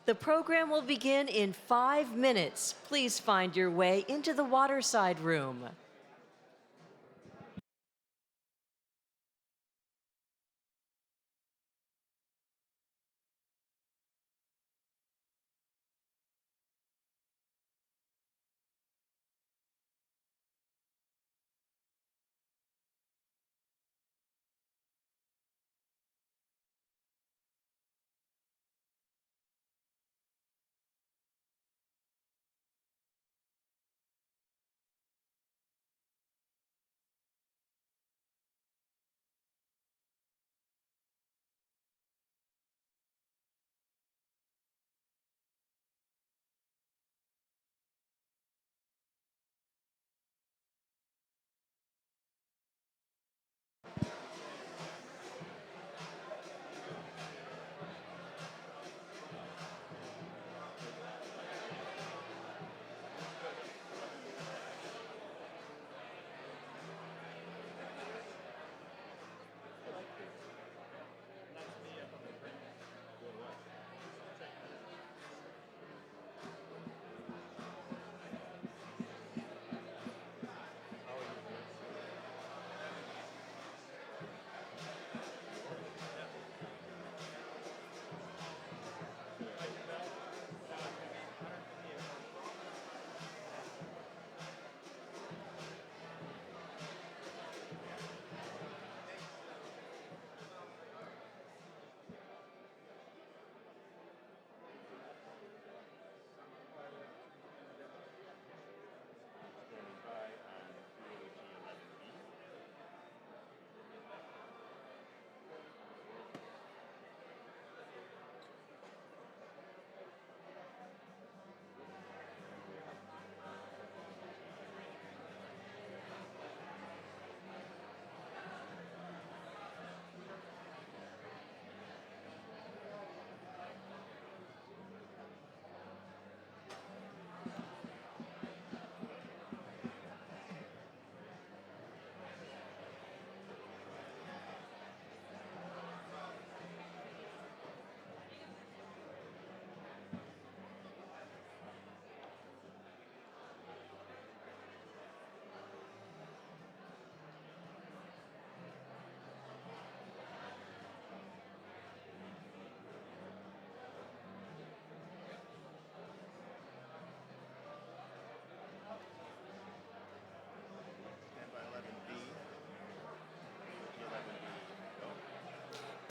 The program will begin in 5 minutes. Please find your way into the waterside room.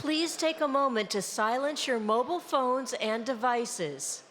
Please take a moment to silence your mobile phones and devices.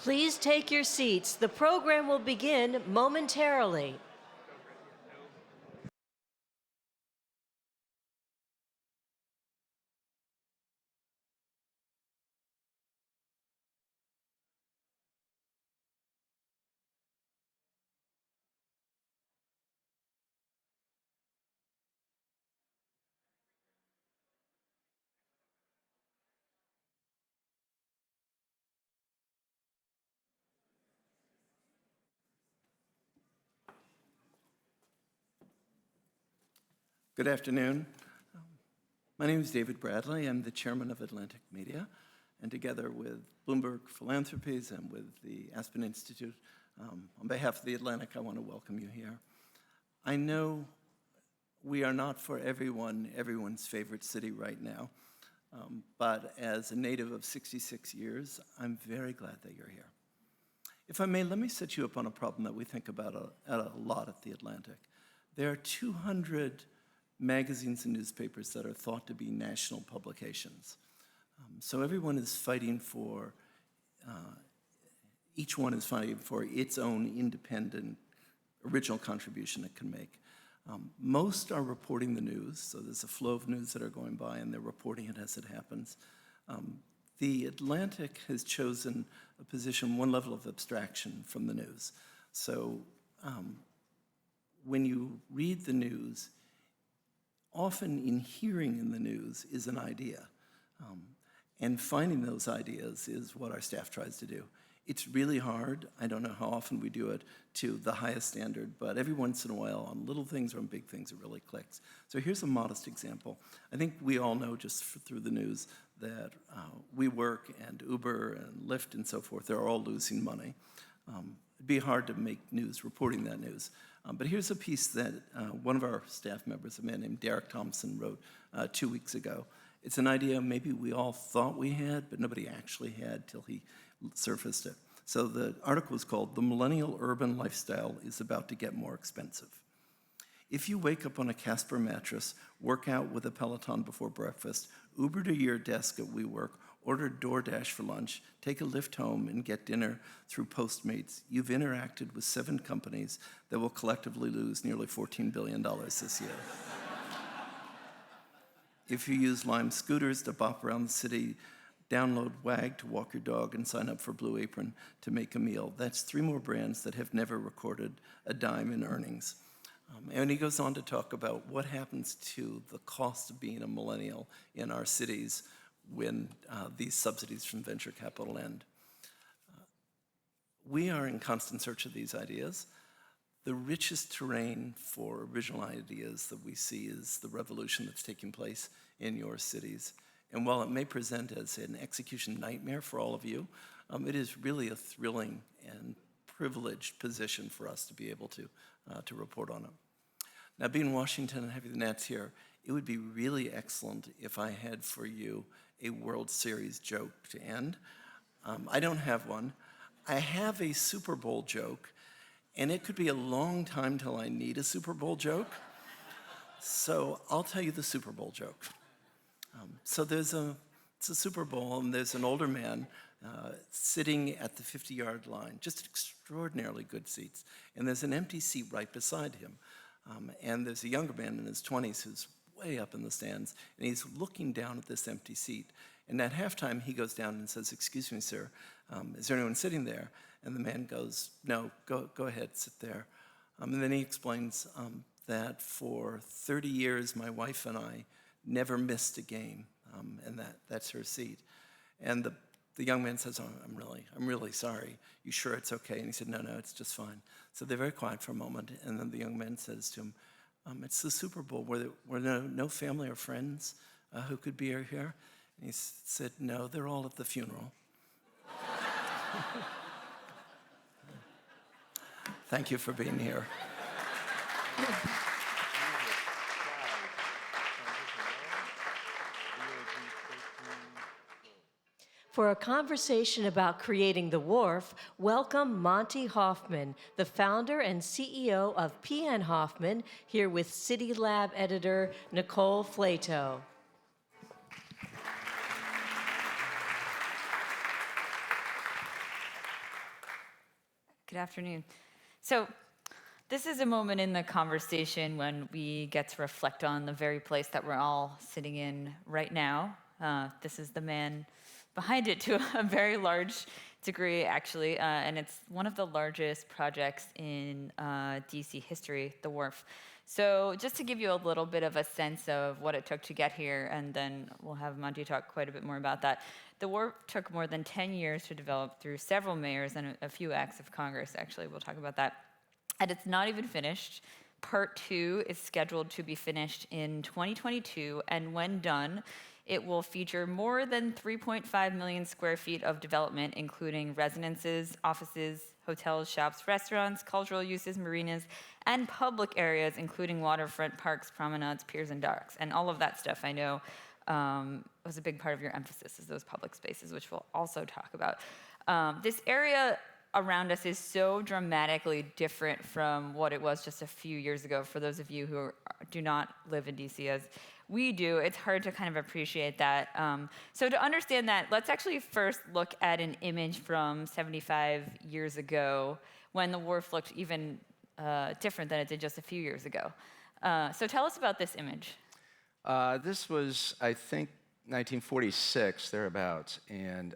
Please take your seats. The program will begin momentarily. Good afternoon. My name is David Bradley. I'm the chairman of Atlantic Media, and together with Bloomberg Philanthropies and with the Aspen Institute, on behalf of the Atlantic, I want to welcome you here. I know we are not for everyone's favorite city right now, but as a native of 66 years, I'm very glad that you're here. If I may, let me set you up on a problem that we think about a lot at the Atlantic. There are 200 magazines and newspapers that are thought to be national publications. So everyone is fighting for, each one is fighting for its own independent, original contribution it can make. Most are reporting the news, so there's a flow of news that are going by and they're reporting it as it happens. The Atlantic has chosen a position, one level of abstraction from the news. So when you read the news, often in hearing in the news is an idea. And finding those ideas is what our staff tries to do. It's really hard. I don't know how often we do it to the highest standard, but every once in a while on little things or on big things, it really clicks. So here's a modest example. I think we all know just through the news that WeWork and Uber and Lyft and so forth, they're all losing money. It'd be hard to make news reporting that news. But here's a piece that one of our staff members, a man named Derek Thompson, wrote 2 weeks ago. It's an idea maybe we all thought we had, but nobody actually had till he surfaced it. So the article is called "The Millennial Urban Lifestyle is About to Get More Expensive." If you wake up on a Casper mattress, work out with a Peloton before breakfast, Uber to your desk at WeWork, order DoorDash for lunch, take a Lyft home, and get dinner through Postmates, you've interacted with 7 companies that will collectively lose nearly $14 billion this year. If you use Lime scooters to bop around the city, download WAG to walk your dog, and sign up for Blue Apron to make a meal, that's 3 more brands that have never recorded a dime in earnings. And he goes on to talk about what happens to the cost of being a millennial in our cities when these subsidies from venture capital end. We are in constant search of these ideas. The richest terrain for original ideas that we see is the revolution that's taking place in your cities. And while it may present as an execution nightmare for all of you, it is really a thrilling and privileged position for us to be able to report on it. Now, being in Washington and having the Nats here, it would be really excellent if I had for you a World Series joke to end. I don't have one. I have a Super Bowl joke, and it could be a long time till I need a Super Bowl joke. So I'll tell you the Super Bowl joke. So it's a Super Bowl, and there's an older man sitting at the 50-yard line, just extraordinarily good seats. And there's an empty seat right beside him. And there's a younger man in his 20s who's way up in the stands, and he's looking down at this empty seat. And at halftime, he goes down and says, "Excuse me, sir, is there anyone sitting there?" And the man goes, "No, go ahead, sit there." And then he explains that for 30 years, my wife and I never missed a game, and that's her seat. And the young man says, "Oh, I'm really sorry. You sure it's okay?" And he said, No, it's just fine. So they're very quiet for a moment, and then the young man says to him, "It's the Super Bowl. Were there no family or friends who could be here?" And he said, "No, they're all at the funeral." Thank you for being here. For a conversation about creating the wharf, welcome Monty Hoffman, the founder and CEO of P.N. Hoffman, here with CityLab editor Nicole Flato. Good afternoon. So this is a moment in the conversation when we get to reflect on the very place that we're all sitting in right now. This is the man behind it to a very large degree, actually, and it's one of the largest projects in DC history, the wharf. So just to give you a little bit of a sense of what it took to get here, and then we'll have Monty talk quite a bit more about that. The wharf took more than 10 years to develop through several mayors and a few acts of Congress, actually. We'll talk about that. And it's not even finished. Part 2 is scheduled to be finished in 2022, and when done, it will feature more than 3.5 million square feet of development, including residences, offices, hotels, shops, restaurants, cultural uses, marinas, and public areas, including waterfront parks, promenades, piers, and docks. And all of that stuff, I know, was a big part of your emphasis, is those public spaces, which we'll also talk about. This area around us is so dramatically different from what it was just a few years ago. For those of you who do not live in DC as we do, it's hard to kind of appreciate that. So to understand that, let's actually first look at an image from 75 years ago when the wharf looked even different than it did just a few years ago. So tell us about this image. This was, I think, 1946, thereabouts, and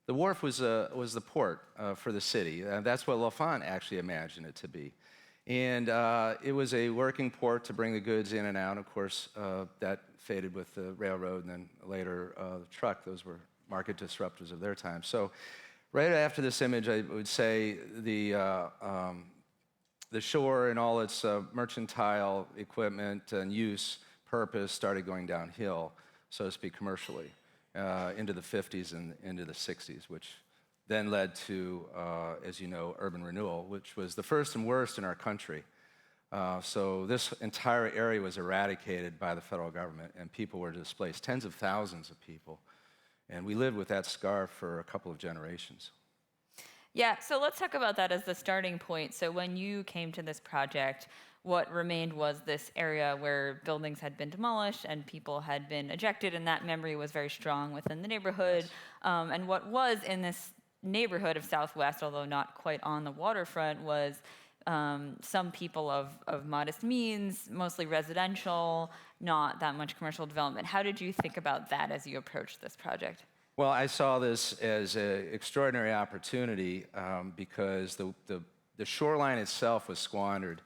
the wharf was the port for the city. That's what L'Enfant actually imagined it to be. And it was a working port to bring the goods in and out. Of course, that faded with the railroad and then later the truck. Those were market disruptors of their time. So right after this image, I would say the shore and all its mercantile equipment and use purpose started going downhill, so to speak, commercially, into the 50s and into the 60s, which then led to, as you know, urban renewal, which was the first and worst in our country. So this entire area was eradicated by the federal government, and people were displaced, tens of thousands of people. And we lived with that scar for a couple of generations. Yeah, so let's talk about that as the starting point. So when you came to this project, what remained was this area where buildings had been demolished and people had been ejected, and that memory was very strong within the neighborhood. Yes. And what was in this neighborhood of Southwest, although not quite on the waterfront, was some people of modest means, mostly residential, not that much commercial development. How did you think about that as you approached this project? Well, I saw this as an extraordinary opportunity because the shoreline itself was squandered.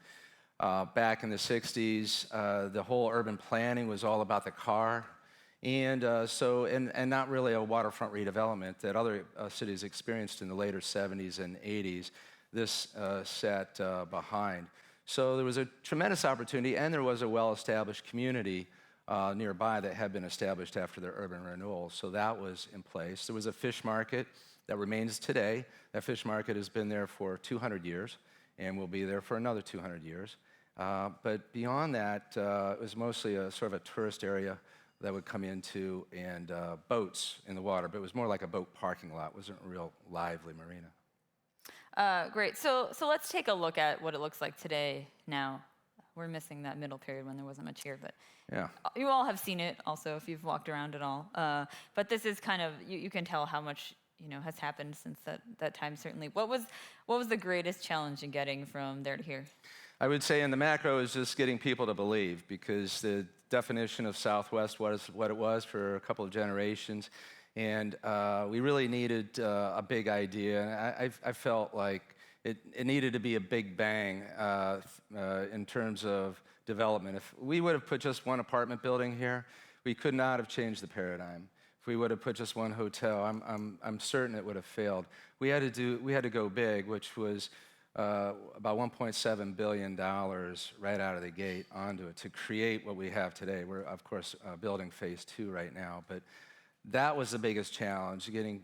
Back in the 60s, the whole urban planning was all about the car, and not really a waterfront redevelopment that other cities experienced in the later 70s and 80s. This sat behind. So there was a tremendous opportunity, and there was a well-established community nearby that had been established after the urban renewal. So that was in place. There was a fish market that remains today. That fish market has been there for 200 years and will be there for another 200 years. But beyond that, it was mostly a sort of a tourist area that would come into, and boats in the water. But it was more like a boat parking lot. It wasn't a real lively marina. Great. So let's take a look at what it looks like today now. We're missing that middle period when there wasn't much here, but yeah, you all have seen it also if you've walked around at all. But this is kind of, you can tell how much has happened since that time, certainly. What was the greatest challenge in getting from there to here? I would say in the macro is just getting people to believe, because the definition of Southwest was what it was for a couple of generations, and we really needed a big idea. And I felt like it needed to be a big bang in terms of development. If we would have put just one apartment building here, we could not have changed the paradigm. If we would have put just one hotel, I'm certain it would have failed. We had to go big, which was about $1.7 billion right out of the gate onto it to create what we have today. We're, of course, building phase 2 right now, but that was the biggest challenge, getting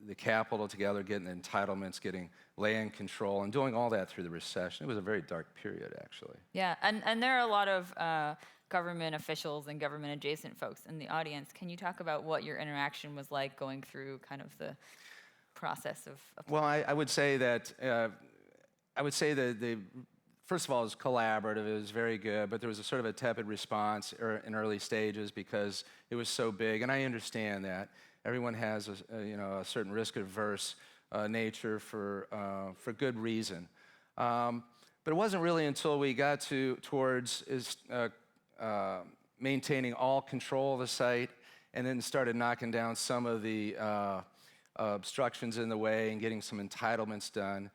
the capital together, getting the entitlements, getting land control, and doing all that through the recession. It was a very dark period, actually. Yeah, and there are a lot of government officials and government-adjacent folks in the audience. Can you talk about what your interaction was like going through kind of the process of well, I would say that the first of all, it was collaborative. It was very good, but there was a sort of a tepid response in early stages because it was so big, and I understand that everyone has a certain risk-averse nature for good reason. But it wasn't really until we got towards maintaining all control of the site and then started knocking down some of the obstructions in the way and getting some entitlements done.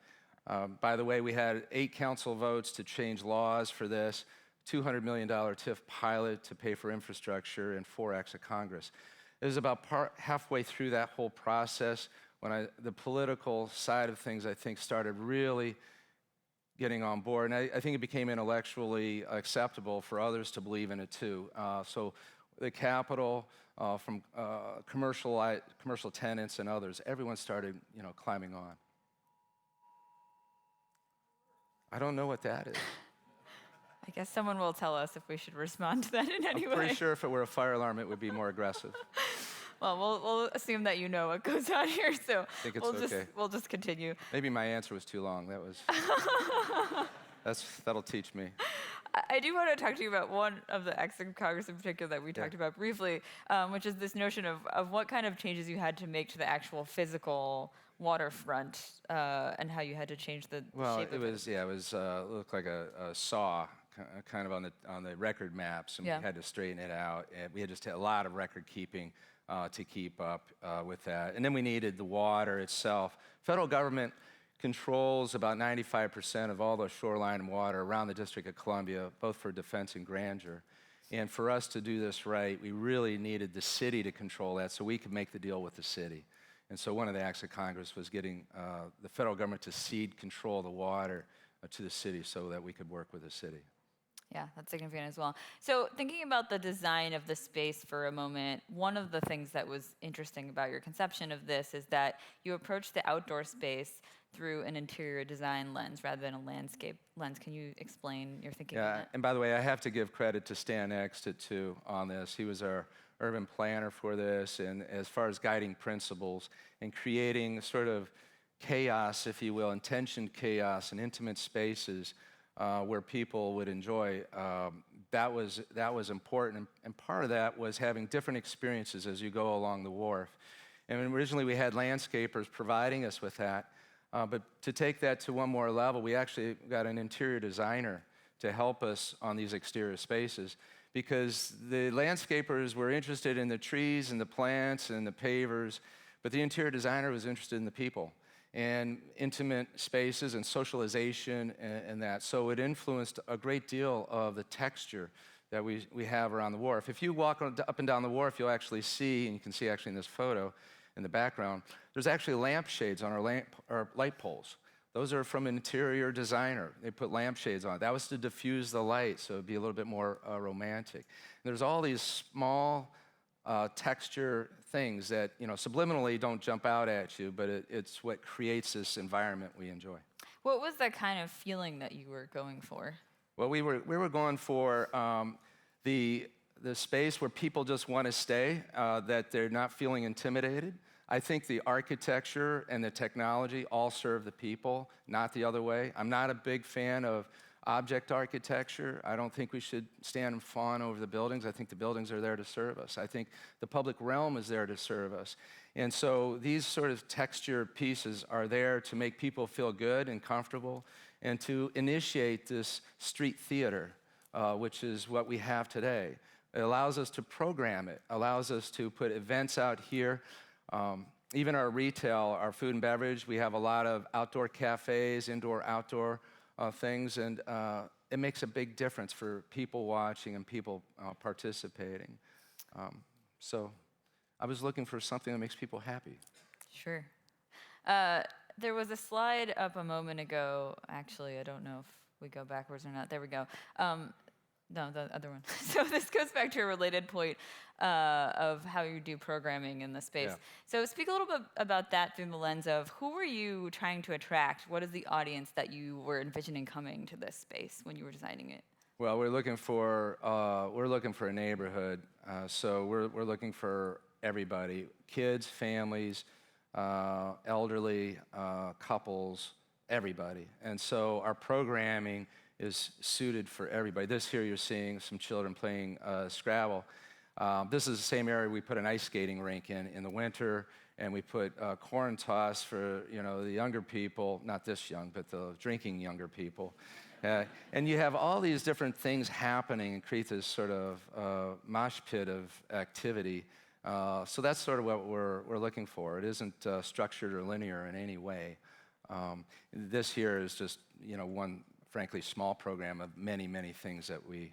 By the way, we had 8 council votes to change laws for this, $200 million TIF pilot to pay for infrastructure, and 4 acts of Congress. It was about halfway through that whole process when the political side of things, I think, started really getting on board. And I think it became intellectually acceptable for others to believe in it too. So the Capitol, from commercial tenants and others, everyone started, climbing on. I don't know what that is. I guess someone will tell us if we should respond to that in any way. I'm pretty sure if it were a fire alarm, it would be more aggressive. Well, we'll assume that you know what goes on here, so I think it's okay. We'll just continue. Maybe my answer was too long. That'll teach me. I do want to talk to you about one of the acts of Congress in particular that we talked about briefly, which is this notion of what kind of changes you had to make to the actual physical waterfront and how you had to change the shape of it. It looked like a saw kind of on the record maps, and we had to straighten it out. And we had just had a lot of record keeping to keep up with that. And then we needed the water itself. Federal government controls about 95% of all the shoreline and water around the District of Columbia, both for defense and grandeur. And for us to do this right, we really needed the city to control that so we could make the deal with the city. And so one of the acts of Congress was getting the federal government to cede control of the water to the city so that we could work with the city. Yeah, that's significant as well. So thinking about the design of the space for a moment, one of the things that was interesting about your conception of this is that you approached the outdoor space through an interior design lens rather than a landscape lens. Can you explain your thinking on that? And by the way, I have to give credit to Stan Exted too on this. He was our urban planner for this, and as far as guiding principles and creating sort of chaos, if you will, intentioned chaos and intimate spaces where people would enjoy, that was important. And part of that was having different experiences as you go along the wharf. And originally we had landscapers providing us with that. But to take that to one more level, we actually got an interior designer to help us on these exterior spaces, because the landscapers were interested in the trees and the plants and the pavers, but the interior designer was interested in the people and intimate spaces and socialization and that. So it influenced a great deal of the texture that we have around the wharf. If you walk up and down the wharf, you'll actually see, and you can see actually in this photo in the background, there's actually lampshades on our light poles. Those are from an interior designer. They put lampshades on. That was to diffuse the light, so it'd be a little bit more romantic. And there's all these small texture things that subliminally don't jump out at you, but it's what creates this environment we enjoy. What was the kind of feeling that you were going for? Well, we were going for the space where people just want to stay, that they're not feeling intimidated. I think the architecture and the technology all serve the people, not the other way. I'm not a big fan of object architecture. I don't think we should stand and fawn over the buildings. I think the buildings are there to serve us. I think the public realm is there to serve us. And so these sort of texture pieces are there to make people feel good and comfortable and to initiate this street theater, which is what we have today. It allows us to program it, allows us to put events out here. Even our retail, our food and beverage, we have a lot of outdoor cafes, indoor, outdoor things, and it makes a big difference for people watching and people participating. So I was looking for something that makes people happy. Sure. There was a slide up a moment ago. Actually, I don't know if we go backwards or not. There we go. No, the other one. So this goes back to a related point of how you do programming in the space. Yeah. So speak a little bit about that through the lens of who were you trying to attract? What is the audience that you were envisioning coming to this space when you were designing it? Well, we're looking for a neighborhood. So we're looking for everybody: kids, families, elderly, couples, everybody. And so our programming is suited for everybody. This here you're seeing some children playing Scrabble. This is the same area we put an ice skating rink in the winter, and we put corn toss for the younger people, not this young, but the drinking younger people. And you have all these different things happening and create this sort of mosh pit of activity. So that's sort of what we're looking for. It isn't structured or linear in any way. This here is just one, frankly, small program of many, many things that we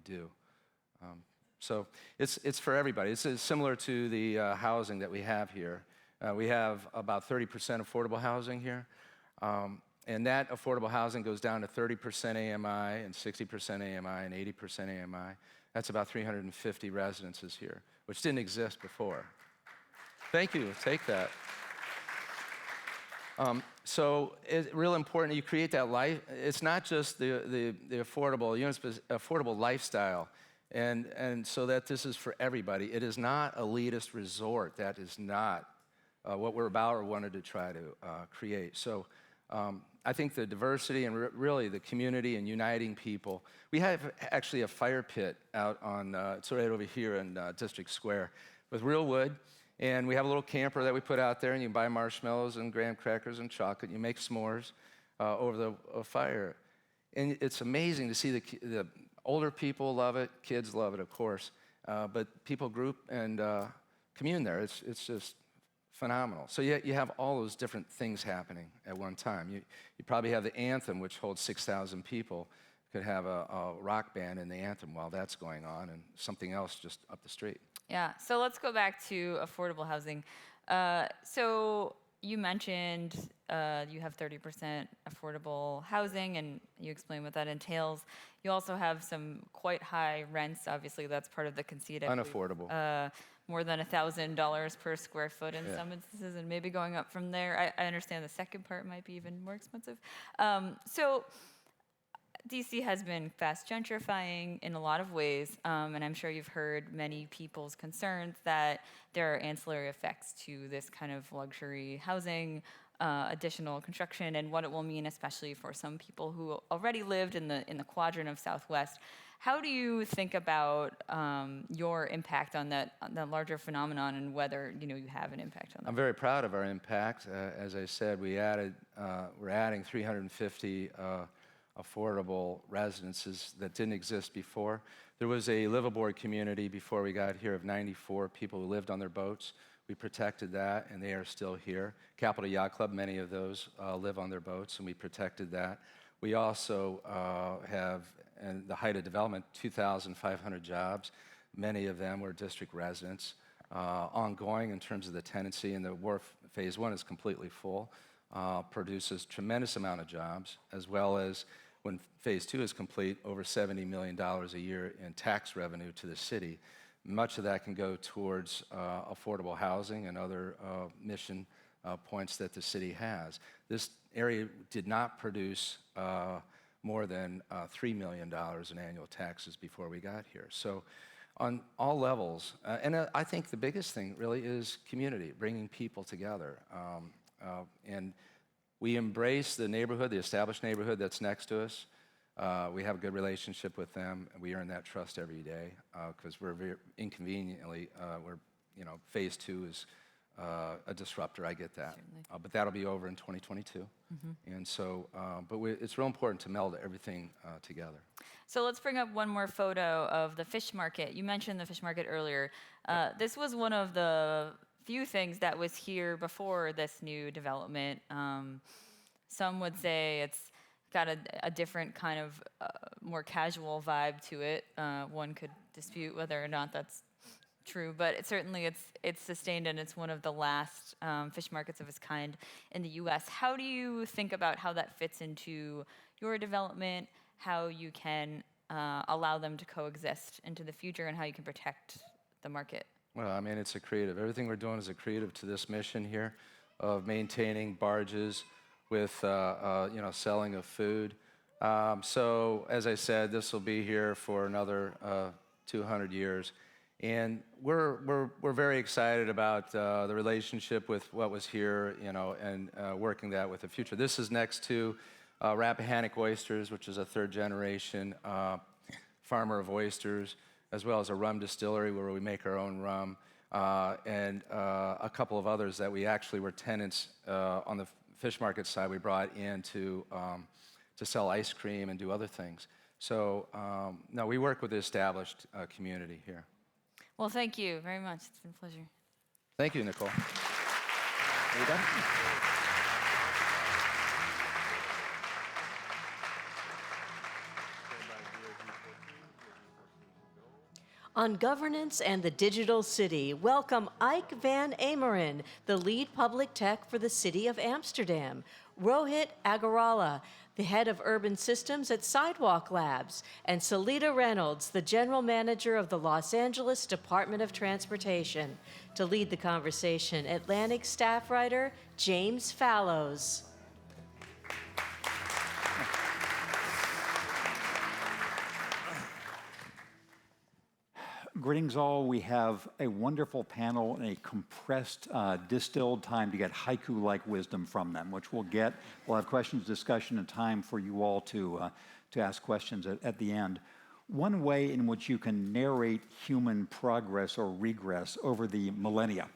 do. So it's for everybody. It's similar to the housing that we have here. We have about 30% affordable housing here. And that affordable housing goes down to 30% AMI and 60% AMI and 80% AMI. That's about 350 residences here, which didn't exist before. Thank you. Take that. So it's real important you create that life. It's not just the affordable units, but affordable lifestyle. And so that this is for everybody. It is not elitist resort. That is not what we're about or wanted to try to create. So I think the diversity and really the community and uniting people. We have actually a fire pit out on, it's right over here in District Square with real wood. And we have a little camper that we put out there, and you can buy marshmallows and graham crackers and chocolate. And you make s'mores over the fire. And it's amazing to see the older people love it, kids love it, of course. But people group and commune there. It's just phenomenal. So you have all those different things happening at one time. You probably have the anthem, which holds 6,000 people. Could have a rock band in the anthem while that's going on, and something else just up the street. Yeah, so let's go back to affordable housing. So you mentioned you have 30% affordable housing, and you explained what that entails. You also have some quite high rents. Obviously, that's part of the conceit. Unaffordable. More than $1,000 per square foot in some instances, and maybe going up from there. I understand the second part might be even more expensive. So DC has been fast gentrifying in a lot of ways, and I'm sure you've heard many people's concerns that there are ancillary effects to this kind of luxury housing, additional construction, and what it will mean, especially for some people who already lived in the quadrant of Southwest. How do you think about your impact on that larger phenomenon, and whether you have an impact on that? I'm very proud of our impact. As I said, we're adding 350 affordable residences that didn't exist before. There was a livable community before we got here of 94 people who lived on their boats. We protected that, and they are still here. Capital Yacht Club, many of those live on their boats, and we protected that. We also have, in the height of development, 2,500 jobs. Many of them were district residents. Ongoing in terms of the tenancy, and the wharf phase 1 is completely full. Produces tremendous amount of jobs, as well as when phase 2 is complete, over $70 million a year in tax revenue to the city. Much of that can go towards affordable housing and other mission points that the city has. This area did not produce more than $3 million in annual taxes before we got here. So on all levels, and I think the biggest thing really is community, bringing people together. And we embrace the neighborhood, the established neighborhood that's next to us. We have a good relationship with them, and we earn that trust every day because we're very inconveniently, phase 2 is a disruptor. I get that, but that'll be over in 2022. Mm-hmm. And so, it's real important to meld everything together. So let's bring up one more photo of the fish market. You mentioned the fish market earlier. This was one of the few things that was here before this new development. Some would say it's got a different kind of more casual vibe to it. One could dispute whether or not that's true, but it's sustained, and it's one of the last fish markets of its kind in the U.S. How do you think about how that fits into your development, how you can allow them to coexist into the future, and how you can protect the market? Well, I mean, it's a creative. Everything we're doing is a creative to this mission here of maintaining barges with, selling of food. So, as I said, this will be here for another 200 years. And we're very excited about the relationship with what was here, and working that with the future. This is next to Rappahannock Oysters, which is a third generation farmer of oysters. as well as a rum distillery where we make our own rum, and a couple of others that we actually were tenants on the fish market side. We brought in to sell ice cream and do other things. So, no, we work with the established community here. Well, thank you very much. It's been a pleasure. Thank you, Nicole. Are you done? On governance and the digital city, welcome Ike van Ameren, the lead public tech for the city of Amsterdam, Rohit Agarwala, the head of urban systems at Sidewalk Labs, and Selita Reynolds, the general manager of the Los Angeles Department of Transportation. To lead the conversation, Atlantic staff writer James Fallows. Greetings all. We have a wonderful panel and a compressed, distilled time to get haiku-like wisdom from them, which we'll get. We'll have questions, discussion, and time for you all to ask questions at the end. One way in which you can narrate human progress or regress over the millennia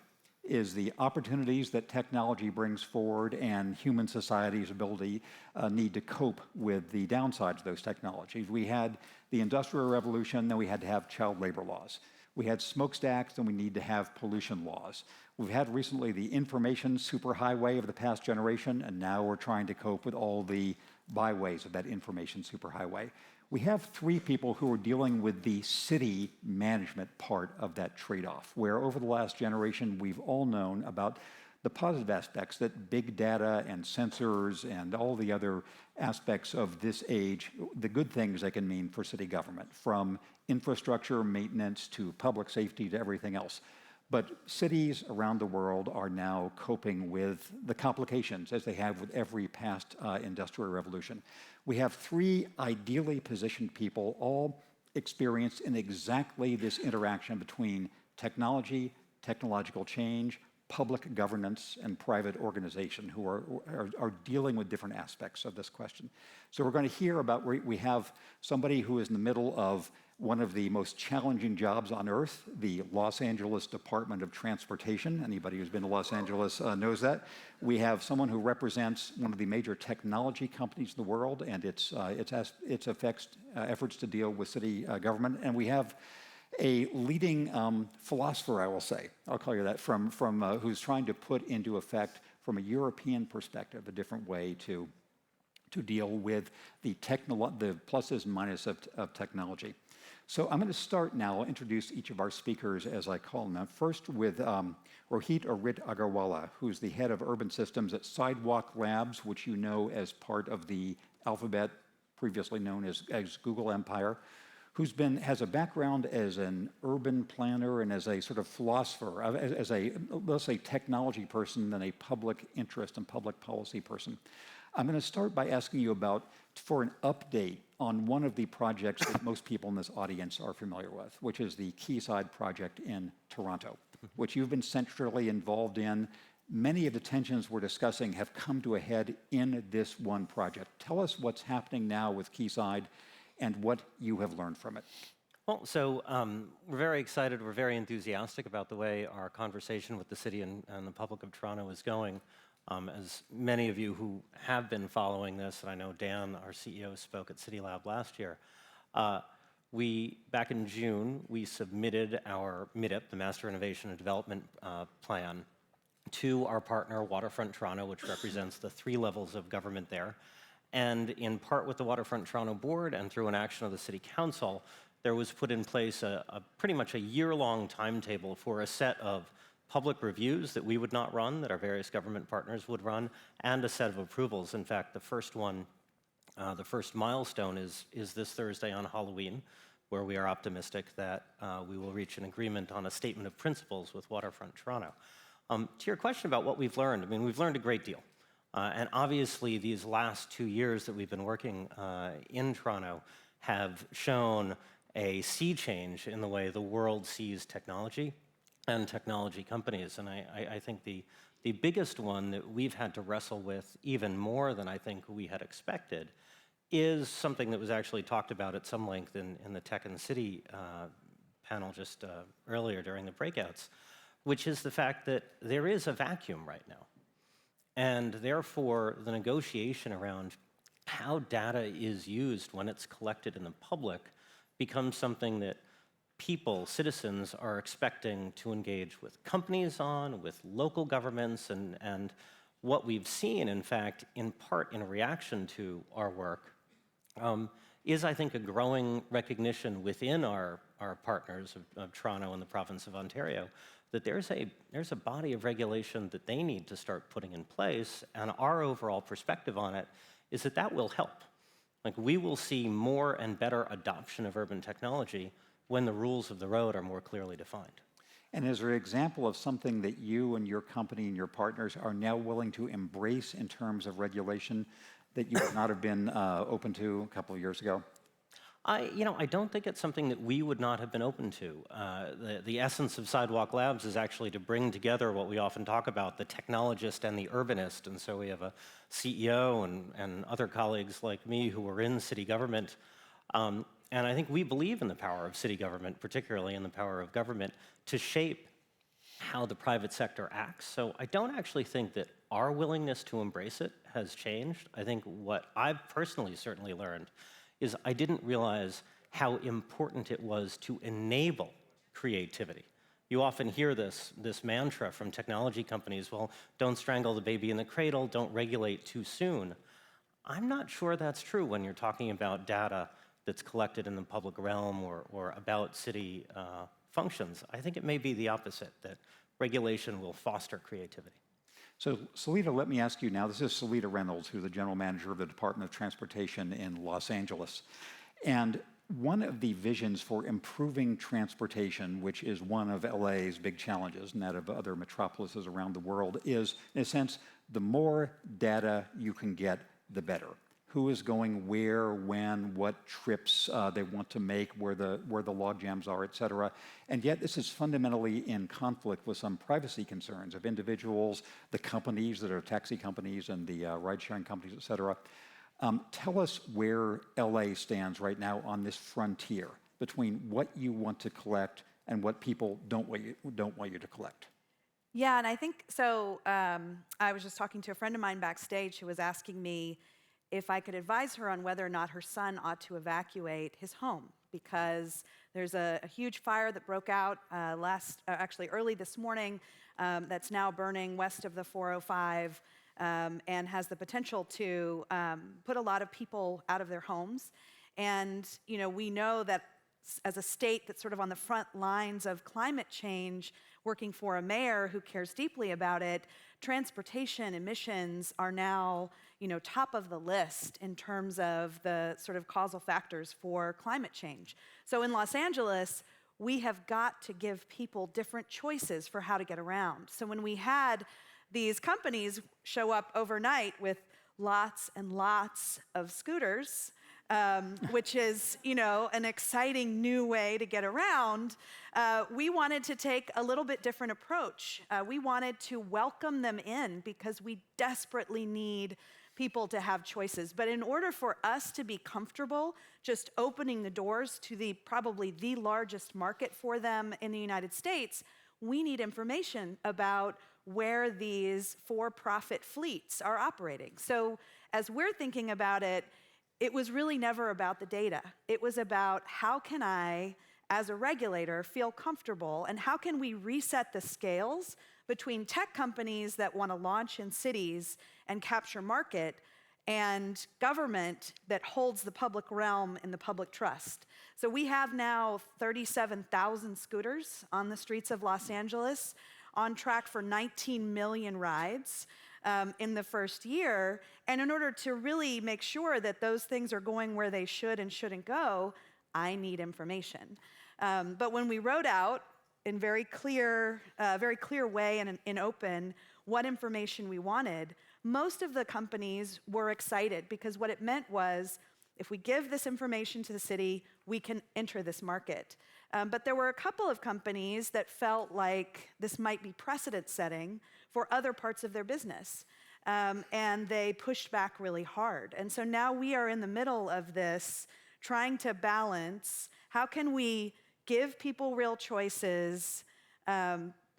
is the opportunities that technology brings forward and human society's ability need to cope with the downsides of those technologies. We had the Industrial Revolution, then we had to have child labor laws. We had smokestacks, then we need to have pollution laws. We've had recently the information superhighway of the past generation, and now we're trying to cope with all the byways of that information superhighway. We have three people who are dealing with the city management part of that trade-off, where over the last generation, we've all known about the positive aspects that big data and sensors and all the other aspects of this age, the good things they can mean for city government, from infrastructure maintenance to public safety to everything else. But cities around the world are now coping with the complications, as they have with every past industrial revolution. We have three ideally positioned people, all experienced in exactly this interaction between technology, technological change, public governance, and private organization, who are dealing with different aspects of this question. So we're going to hear about, we have somebody who is in the middle of one of the most challenging jobs on earth, the Los Angeles Department of Transportation. Anybody who's been to Los Angeles knows that. We have someone who represents one of the major technology companies in the world and its efforts to deal with city government. And we have a leading philosopher, I will say, I'll call you that, from who's trying to put into effect, from a European perspective, a different way to deal with the pluses and minuses of technology. So I'm going to start now. I'll introduce each of our speakers as I call them. First with Rohit Agarwala, who's the head of urban systems at Sidewalk Labs, which you know as part of the Alphabet, previously known as Google Empire, has a background as an urban planner and as a sort of philosopher, as a, let's say, technology person than a public interest and public policy person. I'm going to start by asking you for an update on one of the projects that most people in this audience are familiar with, which is the Quayside project in Toronto, which you've been centrally involved in. Many of the tensions we're discussing have come to a head in this one project. Tell us what's happening now with Quayside and what you have learned from it. Well, so we're very excited, we're very enthusiastic about the way our conversation with the city and the public of Toronto is going. As many of you who have been following this, and I know Dan, our CEO, spoke at CityLab last year, back in June, we submitted our MIDIP, the Master Innovation and Development Plan, to our partner, Waterfront Toronto, which represents the three levels of government there. And in part with the Waterfront Toronto Board and through an action of the City Council, there was put in place pretty much a year-long timetable for a set of public reviews that we would not run, that our various government partners would run, and a set of approvals. In fact, the first milestone is this Thursday on Halloween, where we are optimistic that we will reach an agreement on a statement of principles with Waterfront Toronto. To your question about what we've learned, I mean, we've learned a great deal. And obviously, these last 2 years that we've been working in Toronto have shown a sea change in the way the world sees technology and technology companies. And I think the biggest one that we've had to wrestle with even more than I think we had expected is something that was actually talked about at some length in the Tech and City panel just earlier during the breakouts, which is the fact that there is a vacuum right now. And therefore, the negotiation around how data is used when it's collected in the public becomes something that people, citizens, are expecting to engage with companies on, with local governments, and what we've seen, in fact, in part in reaction to our work, is, I think, a growing recognition within our partners of Toronto and the province of Ontario that there's a body of regulation that they need to start putting in place, and our overall perspective on it is that that will help. Like, we will see more and better adoption of urban technology when the rules of the road are more clearly defined. And is there an example of something that you and your company and your partners are now willing to embrace in terms of regulation that you would not have been open to a couple of years ago? I don't think it's something that we would not have been open to. The essence of Sidewalk Labs is actually to bring together what we often talk about, the technologist and the urbanist. And so we have a CEO and other colleagues like me who are in city government. And I think we believe in the power of city government, particularly in the power of government, to shape how the private sector acts. So I don't actually think that our willingness to embrace it has changed. I think what I've personally certainly learned is I didn't realize how important it was to enable creativity. You often hear this mantra from technology companies, well, don't strangle the baby in the cradle, don't regulate too soon. I'm not sure that's true when you're talking about data that's collected in the public realm or about city functions. I think it may be the opposite, that regulation will foster creativity. So, Selita, let me ask you now. This is Selita Reynolds, who's the general manager of the Department of Transportation in Los Angeles. And one of the visions for improving transportation, which is one of LA's big challenges and that of other metropolises around the world, is, in a sense, the more data you can get, the better. Who is going where, when, what trips they want to make, where the log jams are, et cetera. And yet this is fundamentally in conflict with some privacy concerns of individuals, the companies that are taxi companies and the ride-sharing companies, et cetera. Tell us where LA stands right now on this frontier between what you want to collect and what people don't want you to collect. Yeah, and I think, so I was just talking to a friend of mine backstage who was asking me if I could advise her on whether or not her son ought to evacuate his home, because there's a huge fire that broke out actually early this morning that's now burning west of the 405 and has the potential to put a lot of people out of their homes. And we know that as a state that's sort of on the front lines of climate change, working for a mayor who cares deeply about it, transportation emissions are now top of the list in terms of the sort of causal factors for climate change. So in Los Angeles, we have got to give people different choices for how to get around. So when we had these companies show up overnight with lots and lots of scooters, which is, an exciting new way to get around, we wanted to take a little bit different approach. We wanted to welcome them in because we desperately need people to have choices. But in order for us to be comfortable just opening the doors to probably the largest market for them in the United States, we need information about where these for-profit fleets are operating. So as we're thinking about it, it was really never about the data. It was about how can I, as a regulator, feel comfortable, and how can we reset the scales between tech companies that want to launch in cities and capture market and government that holds the public realm in the public trust. So we have now 37,000 scooters on the streets of Los Angeles, on track for 19 million rides in the first year. And in order to really make sure that those things are going where they should and shouldn't go, I need information. But when we wrote out in very clear way and in open what information we wanted, most of the companies were excited because what it meant was, if we give this information to the city, we can enter this market. But there were a couple of companies that felt like this might be precedent-setting for other parts of their business. And they pushed back really hard. And so now we are in the middle of this, trying to balance how can we give people real choices,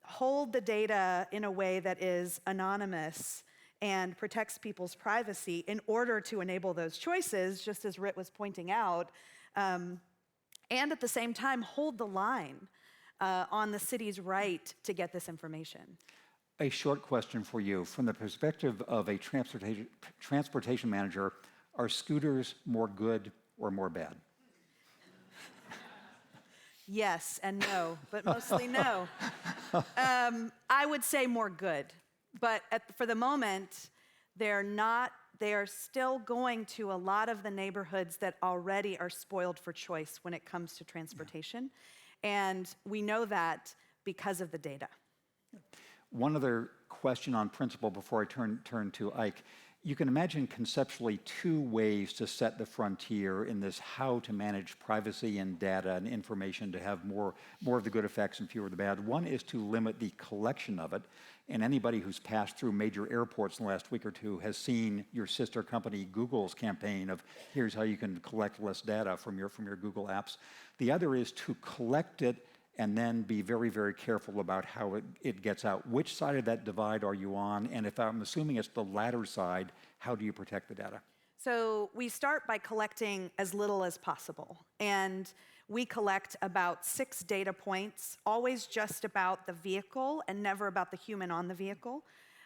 hold the data in a way that is anonymous and protects people's privacy in order to enable those choices, just as Rit was pointing out, and at the same time hold the line on the city's right to get this information. A short question for you. From the perspective of a transportation manager, are scooters more good or more bad? Yes and no, but mostly no. I would say more good, but for the moment, they are still going to a lot of the neighborhoods that already are spoiled for choice when it comes to transportation, and we know that because of the data. One other question on principle before I turn to Ike. You can imagine conceptually two ways to set the frontier in this how to manage privacy and data and information to have more of the good effects and fewer of the bad. One is to limit the collection of it. And anybody who's passed through major airports in the last week or two has seen your sister company Google's campaign of here's how you can collect less data from your Google apps. The other is to collect it and then be very, very careful about how it gets out. Which side of that divide are you on? And if I'm assuming it's the latter side, how do you protect the data? So we start by collecting as little as possible. And we collect about 6 data points, always just about the vehicle and never about the human on the vehicle.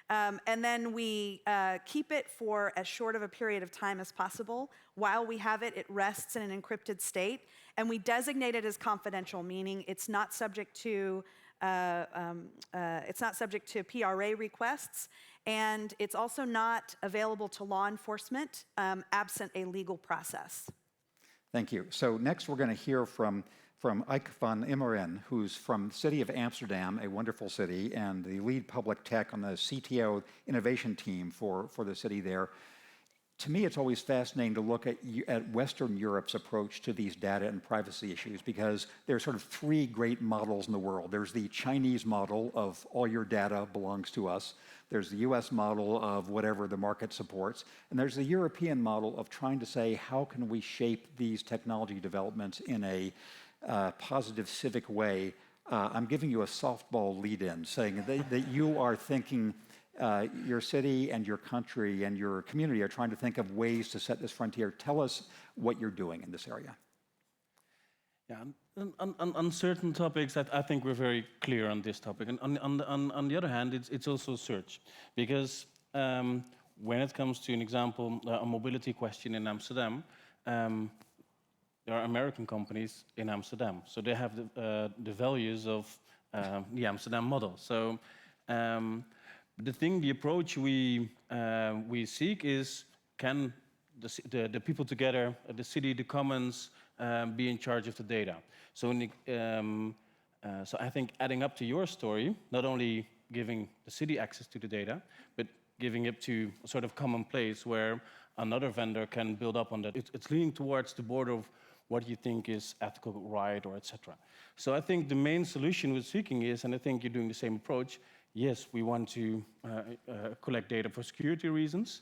And then we keep it for as short of a period of time as possible. While we have it, it rests in an encrypted state, and we designate it as confidential, meaning it's not subject to PRA requests, and it's also not available to law enforcement absent a legal process. Thank you. So next we're going to hear from Ike van Immeren, who's from the city of Amsterdam, a wonderful city, and the lead public tech on the CTO innovation team for the city there. To me, it's always fascinating to look at Western Europe's approach to these data and privacy issues, because there are sort of 3 great models in the world. There's the Chinese model of all your data belongs to us. There's the US model of whatever the market supports. And there's the European model of trying to say, how can we shape these technology developments in a positive civic way? I'm giving you a softball lead-in, saying that you are thinking your city and your country and your community are trying to think of ways to set this frontier. Tell us what you're doing in this area. Yeah, on certain topics, I think we're very clear on this topic. And on the other hand, it's also search. Because when it comes to an example, a mobility question in Amsterdam, there are American companies in Amsterdam. So they have the values of the Amsterdam model. So the approach we seek is, can the people together, the city, the commons, be in charge of the data? So, so I think adding up to your story, not only giving the city access to the data, but giving it to a sort of common place where another vendor can build up on that. It's leaning towards the border of what you think is ethical, right, or etc. So I think the main solution we're seeking is, and I think you're doing the same approach, yes, we want to collect data for security reasons.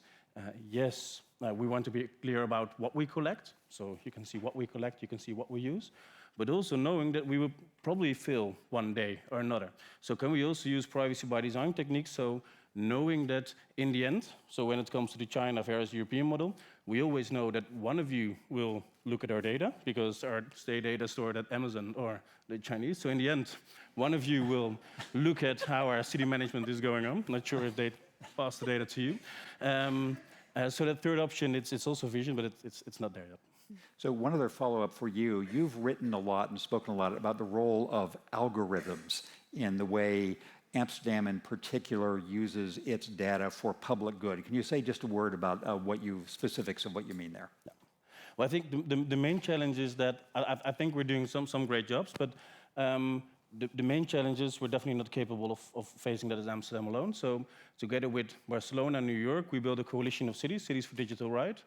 Yes, we want to be clear about what we collect. So you can see what we collect, you can see what we use. But also knowing that we will probably fail one day or another. So can we also use privacy by design techniques? So knowing that in the end, so when it comes to the China versus European model, we always know that one of you will look at our data, because our state data is stored at Amazon or the Chinese. So in the end, one of you will look at how our city management is going on. Not sure if they pass the data to you. So that third option, it's also vision, but it's not there yet. So one other follow-up for you. You've written a lot and spoken a lot about the role of algorithms in the way Amsterdam in particular uses its data for public good. Can you say just a word about specifics of what you mean there? Yeah. Well, I think the main challenge is that I think we're doing some great jobs, but the main challenge is we're definitely not capable of facing that as Amsterdam alone. So together with Barcelona and New York, we built a coalition of cities for digital rights.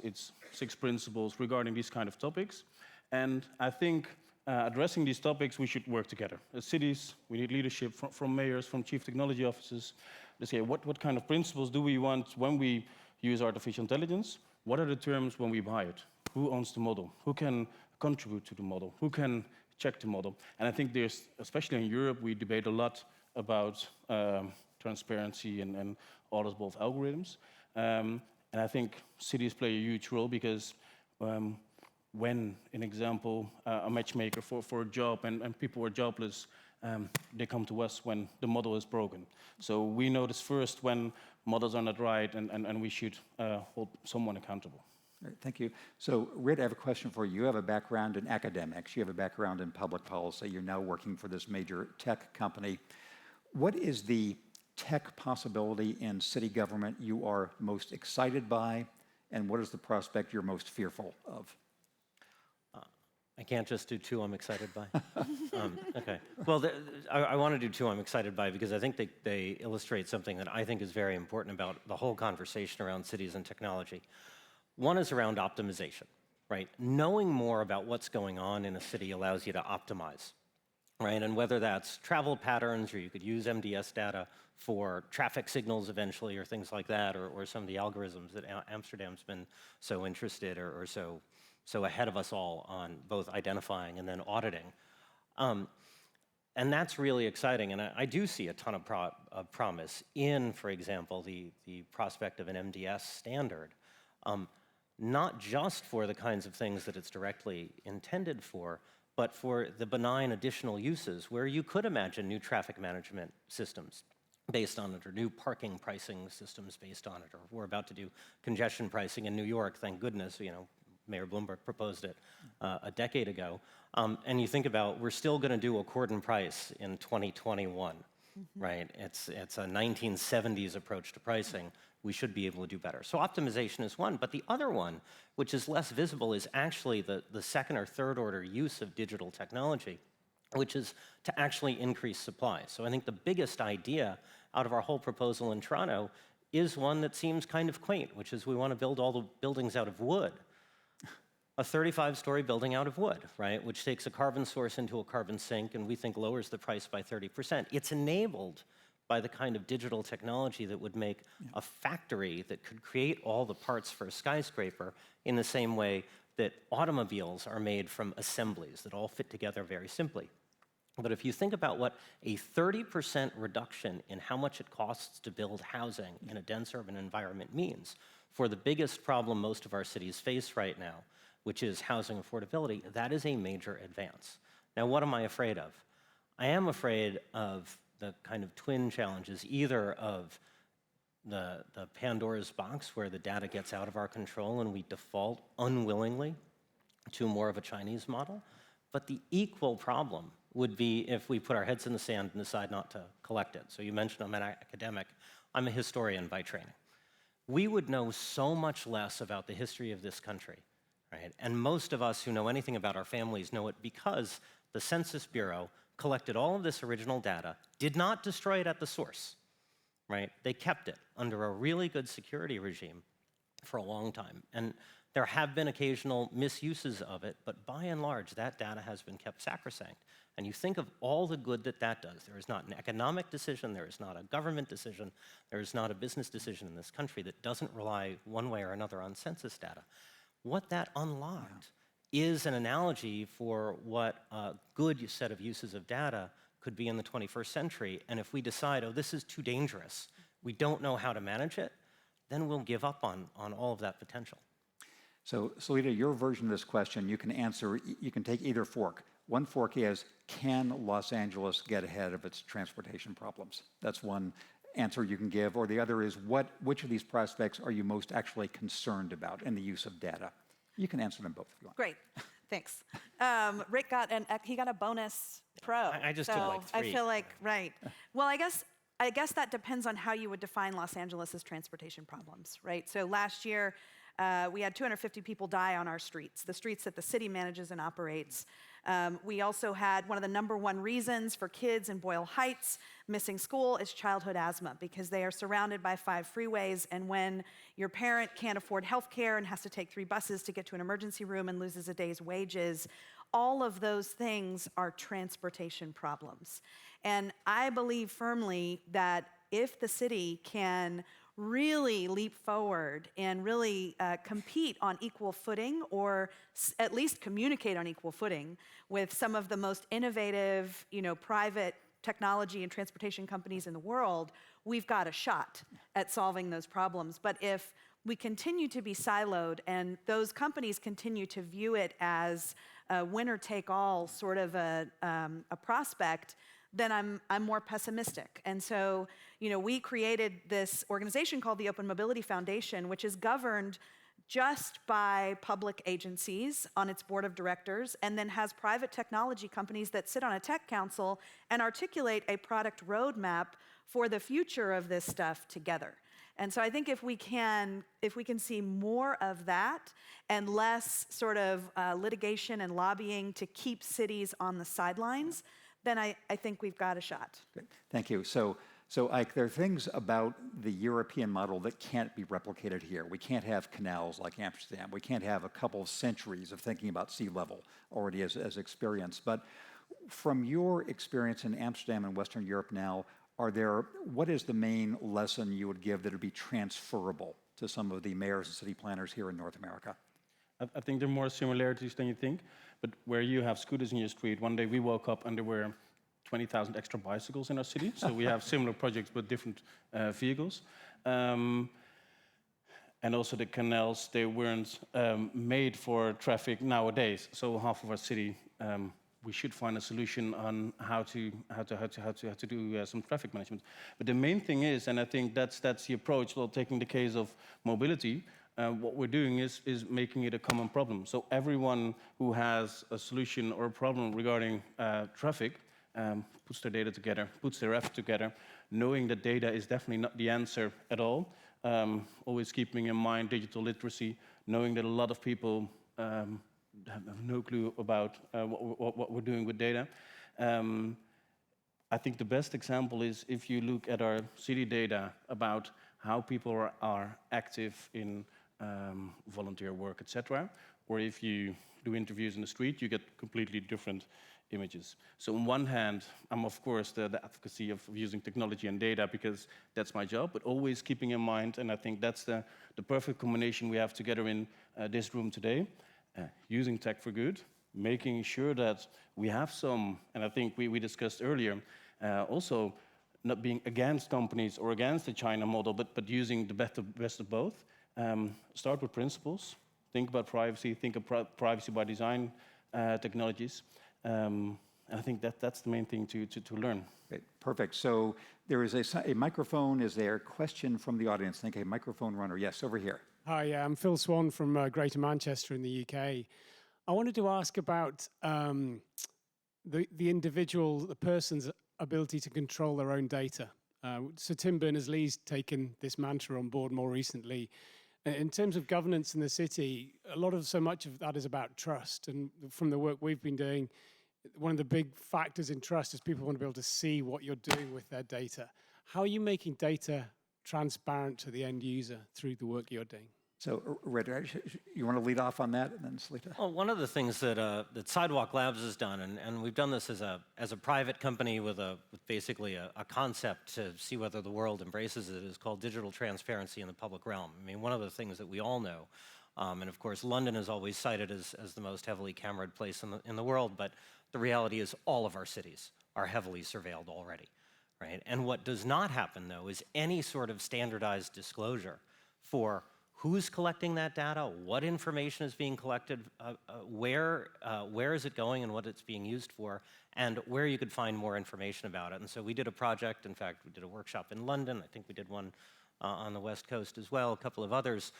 It's 6 principles regarding these kind of topics. And I think addressing these topics, we should work together. As cities, we need leadership from mayors, from chief technology officers, to say what kind of principles do we want when we use artificial intelligence? What are the terms when we buy it? Who owns the model? Who can contribute to the model? Who can check the model? And I think there's, especially in Europe, we debate a lot about transparency and auditable algorithms. And I think cities play a huge role because when, in example, a matchmaker for a job and people are jobless, they come to us when the model is broken. So we notice first when models are not right, and we should hold someone accountable. All right, thank you. So, Rit, I have a question for you. You have a background in academics. You have a background in public policy. You're now working for this major tech company. What is the tech possibility in city government you are most excited by, and what is the prospect you're most fearful of? I can't just do two I'm excited by. Okay. Well, I want to do two I'm excited by because I think they illustrate something that I think is very important about the whole conversation around cities and technology. One is around optimization, right? Knowing more about what's going on in a city allows you to optimize, right? And whether that's travel patterns, or you could use MDS data for traffic signals eventually, or things like that, or some of the algorithms that Amsterdam's been so interested or so ahead of us all on both identifying and then auditing. And that's really exciting, and I do see a ton of promise in, for example, the prospect of an MDS standard. Not just for the kinds of things that it's directly intended for, but for the benign additional uses where you could imagine new traffic management systems based on it, or new parking pricing systems based on it, or we're about to do congestion pricing in New York, thank goodness, Mayor Bloomberg proposed it a decade ago. And you think about, we're still gonna do accord and price in 2021, right? It's a 1970s approach to pricing. We should be able to do better. So optimization is one, but the other one, which is less visible, is actually the second or third order use of digital technology, which is to actually increase supply. So I think the biggest idea out of our whole proposal in Toronto is one that seems kind of quaint, which is we want to build all the buildings out of wood. A 35-story building out of wood, right, which takes a carbon source into a carbon sink and we think lowers the price by 30%. It's enabled by the kind of digital technology that would make a factory that could create all the parts for a skyscraper in the same way that automobiles are made from assemblies that all fit together very simply. But if you think about what a 30% reduction in how much it costs to build housing in a dense urban environment means for the biggest problem most of our cities face right now, which is housing affordability, that is a major advance. Now, what am I afraid of? I am afraid of the kind of twin challenges, either of the Pandora's box where the data gets out of our control and we default unwillingly to more of a Chinese model, but the equal problem would be if we put our heads in the sand and decide not to collect it. So you mentioned I'm an academic. I'm a historian by training. We would know so much less about the history of this country, right? And most of us who know anything about our families know it because the Census Bureau collected all of this original data, did not destroy it at the source, right? They kept it under a really good security regime for a long time. And there have been occasional misuses of it, but by and large, that data has been kept sacrosanct. And you think of all the good that that does. There is not an economic decision, there is not a government decision, there is not a business decision in this country that doesn't rely one way or another on census data. What that unlocked is an analogy for what a good set of uses of data could be in the 21st century. And if we decide, oh, this is too dangerous, we don't know how to manage it, then we'll give up on all of that potential. So, Selita, your version of this question, you can answer, you can take either fork. One fork is, can Los Angeles get ahead of its transportation problems? That's one answer you can give. Or the other is, which of these prospects are you most actually concerned about in the use of data? You can answer them both if you want. Great, thanks. Rick got a bonus pro. I just did like 3. I feel like, right. Well, I guess that depends on how you would define Los Angeles' transportation problems, right? So last year, we had 250 people die on our streets, the streets that the city manages and operates. We also had one of the #1 reasons for kids in Boyle Heights missing school is childhood asthma, because they are surrounded by 5 freeways, and when your parent can't afford health care and has to take 3 buses to get to an emergency room and loses a day's wages, all of those things are transportation problems. And I believe firmly that if the city can really leap forward and really compete on equal footing, or at least communicate on equal footing with some of the most innovative, private technology and transportation companies in the world, we've got a shot at solving those problems. But if we continue to be siloed and those companies continue to view it as a winner-take-all sort of a prospect, then I'm more pessimistic. And so, we created this organization called the Open Mobility Foundation, which is governed just by public agencies on its board of directors, and then has private technology companies that sit on a tech council and articulate a product roadmap for the future of this stuff together. And so I think if we can see more of that and less sort of litigation and lobbying to keep cities on the sidelines, then I think we've got a shot. Good. Thank you. So Ike, there are things about the European model that can't be replicated here. We can't have canals like Amsterdam. We can't have a couple of centuries of thinking about sea level already as experience. But from your experience in Amsterdam and Western Europe now, what is the main lesson you would give that would be transferable to some of the mayors and city planners here in North America? I think there are more similarities than you think. But where you have scooters in your street, one day we woke up and there were 20,000 extra bicycles in our city. So we have similar projects but different vehicles. And also the canals, they weren't made for traffic nowadays. So half of our city, we should find a solution on how to do some traffic management. But the main thing is, and I think that's the approach, well, taking the case of mobility, what we're doing is making it a common problem. So everyone who has a solution or a problem regarding traffic puts their data together, puts their effort together, knowing that data is definitely not the answer at all. Always keeping in mind digital literacy, knowing that a lot of people have no clue about what we're doing with data. I think the best example is if you look at our city data about how people are active in volunteer work, etc. Or if you do interviews in the street, you get completely different images. So on one hand, I'm of course the advocacy of using technology and data because that's my job, but always keeping in mind, and I think that's the perfect combination we have together in this room today, using tech for good, making sure that we have some, and I think we discussed earlier, also not being against companies or against the China model, but using the best of both. Start with principles, think about privacy, think about privacy by design technologies. And I think that's the main thing to learn. Okay, perfect. So there is a microphone. Is there a question from the audience? Think a microphone runner. Yes, over here. Hi, I'm Phil Swan from Greater Manchester in the UK. I wanted to ask about the person's ability to control their own data. So Tim Berners-Lee's taken this mantra on board more recently. In terms of governance in the city, so much of that is about trust. And from the work we've been doing, one of the big factors in trust is people want to be able to see what you're doing with their data. How are you making data transparent to the end user through the work you're doing? So, Red, you want to lead off on that, and then Selita? Well, one of the things that Sidewalk Labs has done, and we've done this as a private company with basically a concept to see whether the world embraces it, is called digital transparency in the public realm. I mean, one of the things that we all know, and of course London is always cited as the most heavily cameraed place in the world, but the reality is all of our cities are heavily surveilled already, right? And what does not happen, though, is any sort of standardized disclosure for who's collecting that data, what information is being collected, where is it going and what it's being used for, and where you could find more information about it. And so we did a project, in fact, we did a workshop in London, I think we did one on the West Coast as well, a couple of others,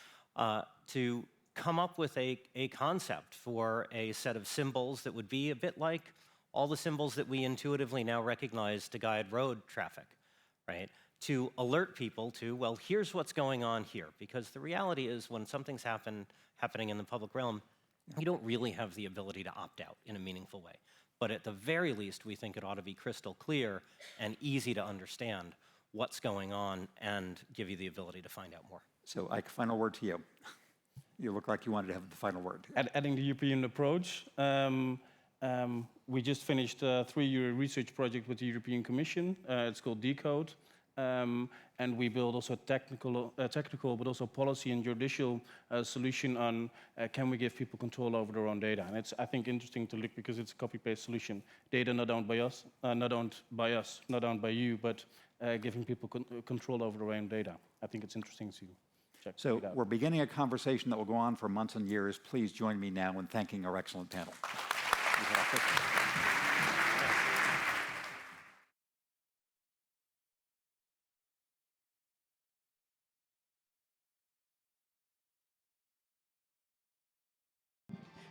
to come up with a concept for a set of symbols that would be a bit like all the symbols that we intuitively now recognize to guide road traffic, right? To alert people to, well, here's what's going on here. Because the reality is when something's happening in the public realm, you don't really have the ability to opt out in a meaningful way. But at the very least, we think it ought to be crystal clear and easy to understand what's going on and give you the ability to find out more. So, Ike, final word to you. You look like you wanted to have the final word. Adding the European approach, we just finished a 3-year research project with the European Commission. It's called Decode. and we build also technical, but also policy and judicial solution on can we give people control over their own data. And it's, I think, interesting to look because it's a copy-paste solution. Data not owned by us, not owned by you, but giving people control over their own data. I think it's interesting to check So it out. we're beginning a conversation that will go on for months and years. Please join me now in thanking our excellent panel.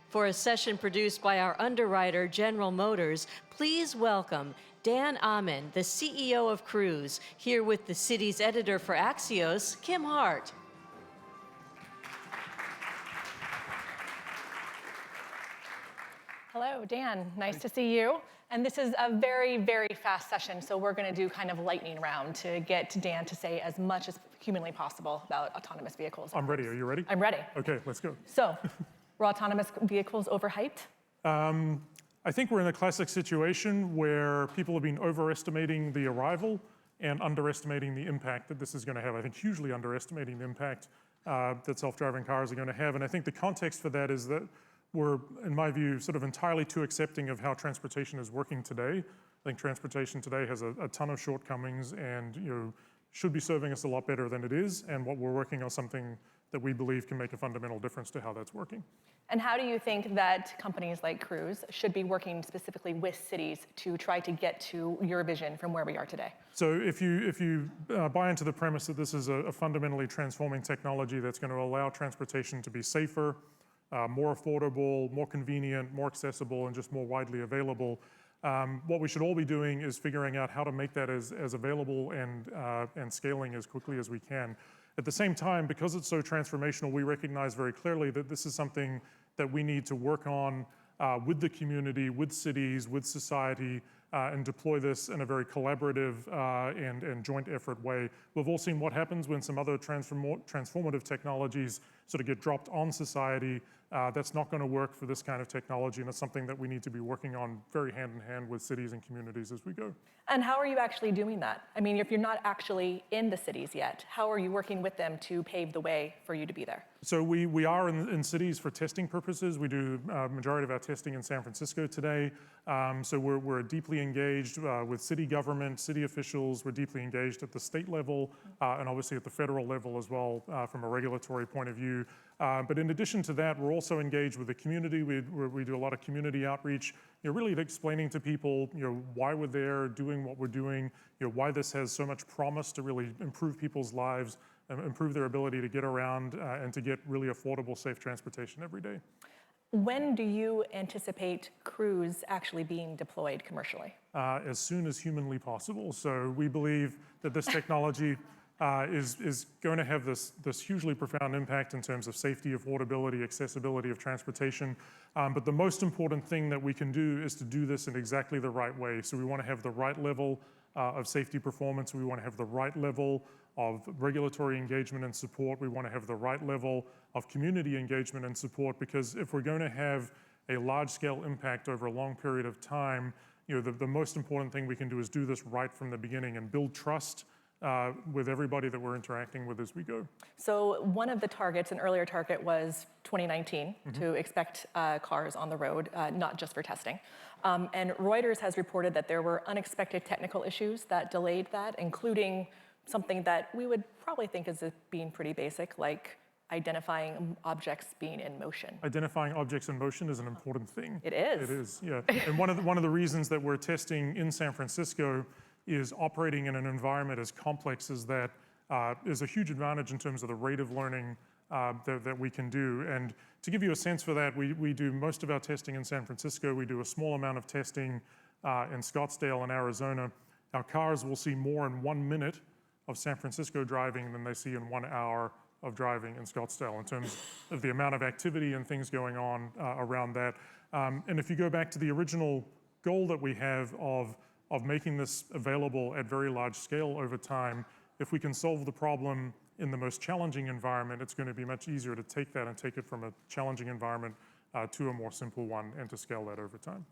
For a session produced by our underwriter, General Motors, please welcome Dan Amon, the CEO of Cruise, here with the city's editor for Axios, Kim Hart. Hello, Dan. Nice to see you. And this is a very, very fast session, so we're going to do kind of lightning round to get Dan to say as much as humanly possible about autonomous vehicles. I'm ready. Are you ready? I'm ready. Okay, let's go. So, were autonomous vehicles overhyped? I think we're in a classic situation where people have been overestimating the arrival and underestimating the impact that this is going to have. I think hugely underestimating the impact that self-driving cars are going to have. And I think the context for that is that we're, in my view, sort of entirely too accepting of how transportation is working today. I think transportation today has a ton of shortcomings and should be serving us a lot better than it is. And what we're working on something that we believe can make a fundamental difference to how that's working. And how do you think that companies like Cruise should be working specifically with cities to try to get to your vision from where we are today? So if you buy into the premise that this is a fundamentally transforming technology that's going to allow transportation to be safer, more affordable, more convenient, more accessible, and just more widely available, what we should all be doing is figuring out how to make that as available and scaling as quickly as we can. At the same time, because it's so transformational, we recognize very clearly that this is something that we need to work on with the community, with cities, with society, and deploy this in a very collaborative and joint effort way. We've all seen what happens when some other transformative technologies sort of get dropped on society. That's not going to work for this kind of technology, and it's something that we need to be working on very hand in hand with cities and communities as we go. And how are you actually doing that? I mean, if you're not actually in the cities yet, how are you working with them to pave the way for you to be there? So we are in cities for testing purposes. We do majority of our testing in San Francisco today. So we're deeply engaged with city government, city officials. We're deeply engaged at the state level and obviously at the federal level as well from a regulatory point of view. But in addition to that, we're also engaged with the community. We do a lot of community outreach, really explaining to people, why we're there, doing what we're doing, why this has so much promise to really improve people's lives, improve their ability to get around and to get really affordable, safe transportation every day. When do you anticipate Cruise actually being deployed commercially? As soon as humanly possible. So we believe that this technology is going to have this hugely profound impact in terms of safety, affordability, accessibility of transportation. But the most important thing that we can do is to do this in exactly the right way. So we want to have the right level of safety performance. We want to have the right level of regulatory engagement and support. We want to have the right level of community engagement and support, because if we're going to have a large-scale impact over a long period of time, the most important thing we can do is do this right from the beginning and build trust with everybody that we're interacting with as we go. So one of the targets, an earlier target, was 2019 to expect cars on the road, not just for testing. And Reuters has reported that there were unexpected technical issues that delayed that, including something that we would probably think is being pretty basic, like identifying objects being in motion. Identifying objects in motion is an important thing. It is. It is, yeah. And one of the reasons that we're testing in San Francisco is operating in an environment as complex as that is a huge advantage in terms of the rate of learning that we can do. And to give you a sense for that, we do most of our testing in San Francisco. We do a small amount of testing in Scottsdale and Arizona. Our cars will see more in 1 minute of San Francisco driving than they see in 1 hour of driving in Scottsdale in terms of the amount of activity and things going on around that. And if you go back to the original goal that we have of making this available at very large scale over time, if we can solve the problem in the most challenging environment, it's going to be much easier to take that and take it from a challenging environment to a more simple one and to scale that over time.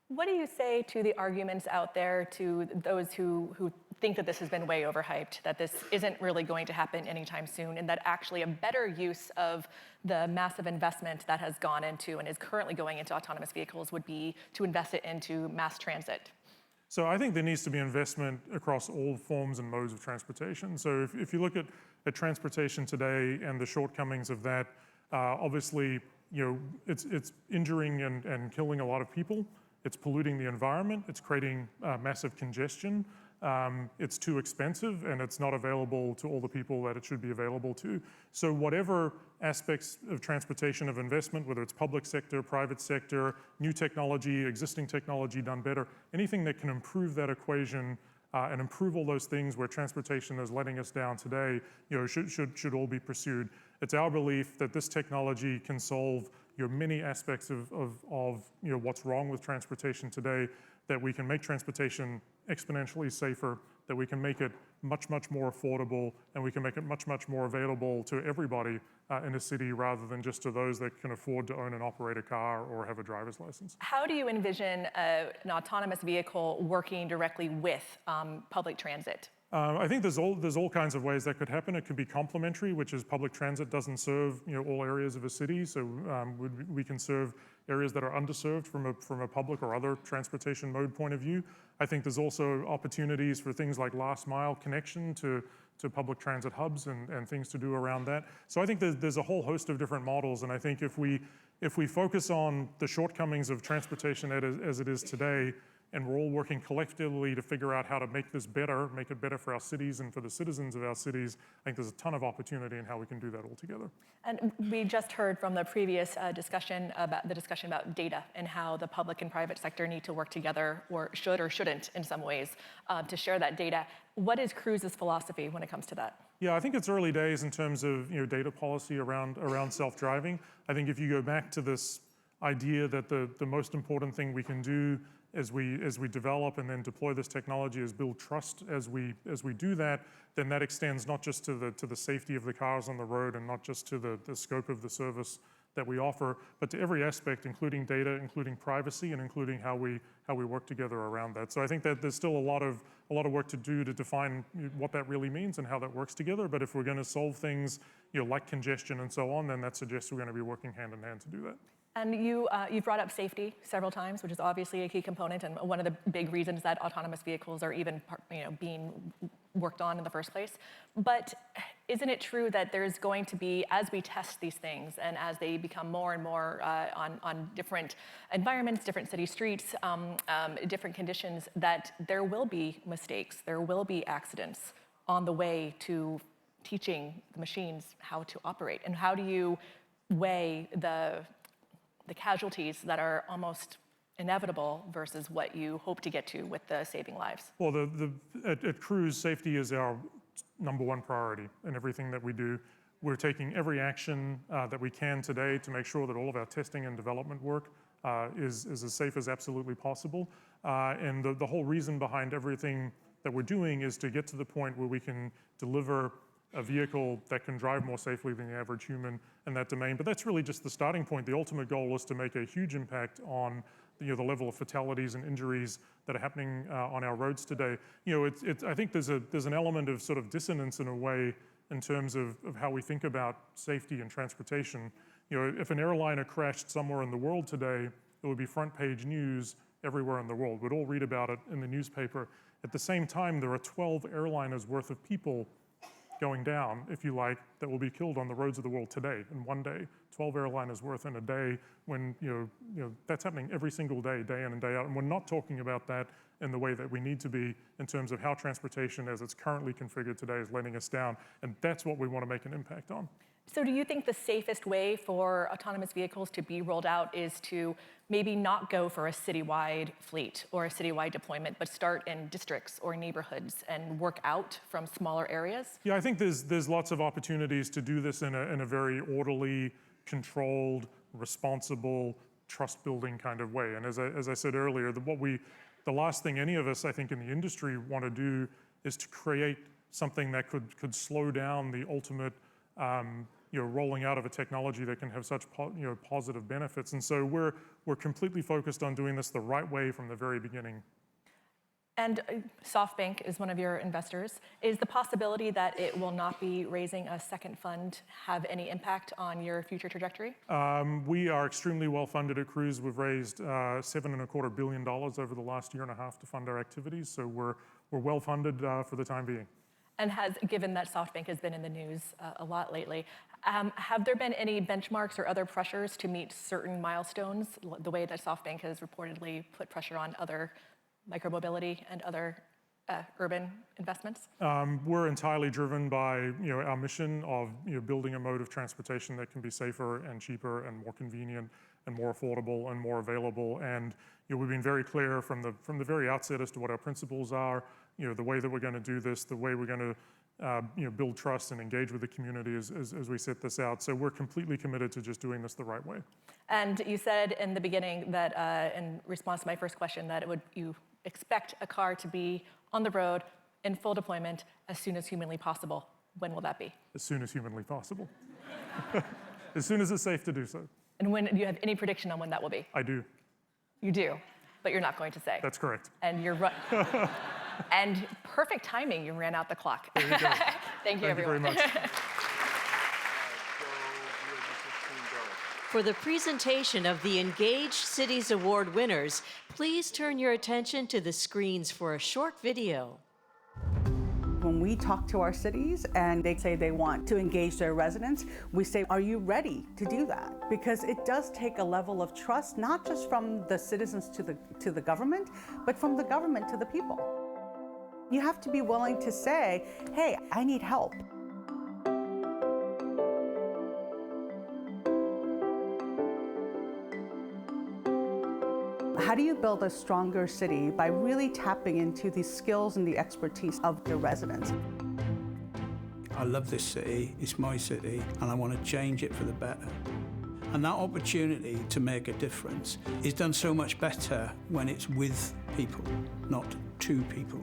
What do you say to the arguments out there, to those who think that this has been way overhyped, that this isn't really going to happen anytime soon, and that actually a better use of the massive investment that has gone into and is currently going into autonomous vehicles would be to invest it into mass transit? So I think there needs to be investment across all forms and modes of transportation. So if you look at transportation today and the shortcomings of that, obviously, it's injuring and killing a lot of people. It's polluting the environment. It's creating massive congestion. It's too expensive, and it's not available to all the people that it should be available to. So whatever aspects of transportation of investment, whether it's public sector, private sector, new technology, existing technology done better, anything that can improve that equation and improve all those things where transportation is letting us down today, should all be pursued. It's our belief that this technology can solve many aspects of what's wrong with transportation today, that we can make transportation exponentially safer, that we can make it much, much more affordable, and we can make it much, much more available to everybody in a city rather than just to those that can afford to own and operate a car or have a driver's license. How do you envision an autonomous vehicle working directly with public transit? I think there's all kinds of ways that could happen. It could be complementary, which is public transit doesn't serve all areas of a city, so we can serve areas that are underserved from a public or other transportation mode point of view. I think there's also opportunities for things like last mile connection to public transit hubs and things to do around that. So I think there's a whole host of different models, and I think if we focus on the shortcomings of transportation as it is today, and we're all working collectively to figure out how to make this better, make it better for our cities and for the citizens of our cities, I think there's a ton of opportunity in how we can do that all together. And we just heard from the previous discussion about data and how the public and private sector need to work together, or should or shouldn't in some ways, to share that data. What is Cruise's philosophy when it comes to that? Yeah, I think it's early days in terms of data policy around self-driving. I think if you go back to this idea that the most important thing we can do as we develop and then deploy this technology is build trust as we do that, then that extends not just to the safety of the cars on the road and not just to the scope of the service that we offer, but to every aspect, including data, including privacy, and including how we work together around that. So I think that there's still a lot of work to do to define what that really means and how that works together. But if we're going to solve things like congestion and so on, then that suggests we're going to be working hand in hand to do that. And you've brought up safety several times, which is obviously a key component and one of the big reasons that autonomous vehicles are even being worked on in the first place. But isn't it true that there's going to be, as we test these things and as they become more and more on different environments, different city streets, different conditions, that there will be mistakes, there will be accidents on the way to teaching the machines how to operate? And how do you weigh the casualties that are almost inevitable versus what you hope to get to with the saving lives? Well, at Cruise, safety is our #1 priority in everything that we do. We're taking every action that we can today to make sure that all of our testing and development work is as safe as absolutely possible. And the whole reason behind everything that we're doing is to get to the point where we can deliver a vehicle that can drive more safely than the average human in that domain. But that's really just the starting point. The ultimate goal is to make a huge impact on the level of fatalities and injuries that are happening on our roads today. I think there's an element of sort of dissonance in a way in terms of how we think about safety and transportation. If an airliner crashed somewhere in the world today, it would be front page news everywhere in the world. We'd all read about it in the newspaper. At the same time, there are 12 airliners worth of people going down, if you like, that will be killed on the roads of the world today in one day. 12 airliners worth in a day, when that's happening every single day, day in and day out. And we're not talking about that in the way that we need to be in terms of how transportation as it's currently configured today is letting us down. And that's what we want to make an impact on. So do you think the safest way for autonomous vehicles to be rolled out is to maybe not go for a citywide fleet or a citywide deployment, but start in districts or neighborhoods and work out from smaller areas? Yeah, I think there's lots of opportunities to do this in a very orderly, controlled, responsible, trust-building kind of way. And as I said earlier, the last thing any of us, I think, in the industry want to do is to create something that could slow down the ultimate rolling out of a technology that can have such positive benefits. And so we're completely focused on doing this the right way from the very beginning. And SoftBank is one of your investors. Is the possibility that it will not be raising a second fund have any impact on your future trajectory? We are extremely well funded at Cruise. We've raised $7.25 billion over the last year and a half to fund our activities. So we're well funded for the time being. And given that SoftBank has been in the news a lot lately, have there been any benchmarks or other pressures to meet certain milestones, the way that SoftBank has reportedly put pressure on other micromobility and other urban investments? We're entirely driven by our mission of building a mode of transportation that can be safer and cheaper and more convenient and more affordable and more available. And we've been very clear from the very outset as to what our principles are, the way that we're going to do this, the way we're going to build trust and engage with the community as we set this out. So we're completely committed to just doing this the right way. And you said in the beginning that, in response to my first question, that you expect a car to be on the road in full deployment as soon as humanly possible. When will that be? As soon as humanly possible. As soon as it's safe to do so. And do you have any prediction on when that will be? I do. You do, but you're not going to say. That's correct. And you're and perfect timing, you ran out the clock. There you go. Thank you, everyone. Thank you very much. For the presentation of the Engaged Cities Award winners, please turn your attention to the screens for a short video. When we talk to our cities and they say they want to engage their residents, we say, are you ready to do that? Because it does take a level of trust, not just from the citizens to the government, but from the government to the people. You have to be willing to say, hey, I need help. How do you build a stronger city? By really tapping into the skills and the expertise of the residents. I love this city, it's my city, and I want to change it for the better. And that opportunity to make a difference is done so much better when it's with people, not to people.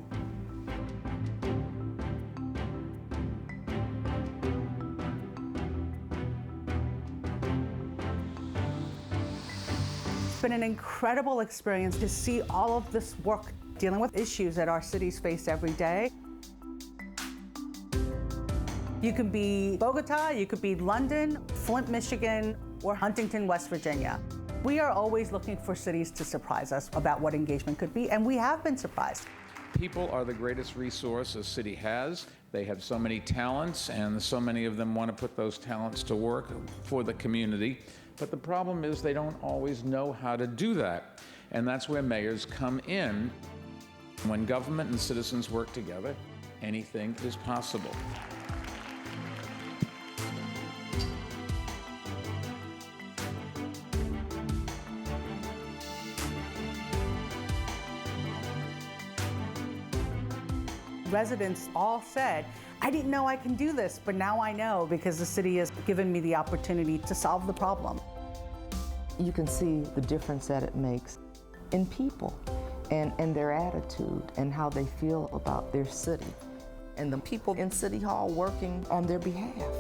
It's been an incredible experience to see all of this work dealing with issues that our cities face every day. You could be Bogota, you could be London, Flint, Michigan, or Huntington, West Virginia. We are always looking for cities to surprise us about what engagement could be, and we have been surprised. People are the greatest resource a city has. They have so many talents, and so many of them want to put those talents to work for the community. But the problem is they don't always know how to do that. And that's where mayors come in. When government and citizens work together, anything is possible. Residents all said, I didn't know I can do this, but now I know because the city has given me the opportunity to solve the problem. You can see the difference that it makes in people and their attitude and how they feel about their city and the people in City Hall working on their behalf.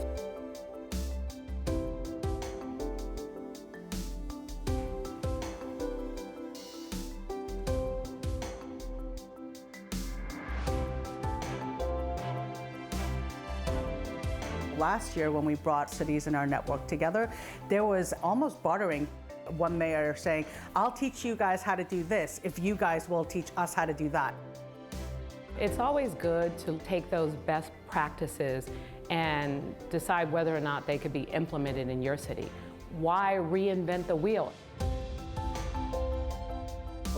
Last year, when we brought cities in our network together, there was almost bartering. One mayor saying, I'll teach you guys how to do this if you guys will teach us how to do that. It's always good to take those best practices and decide whether or not they could be implemented in your city. Why reinvent the wheel?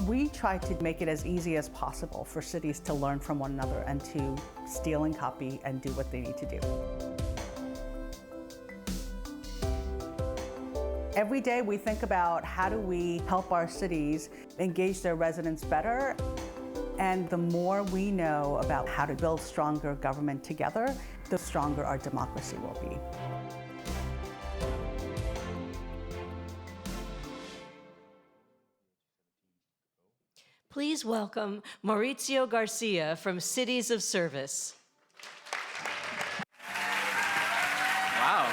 We try to make it as easy as possible for cities to learn from one another and to steal and copy and do what they need to do. Every day we think about how do we help our cities engage their residents better. And the more we know about how to build stronger government together, the stronger our democracy will be. Please welcome Mauricio Garcia from Cities of Service. Wow.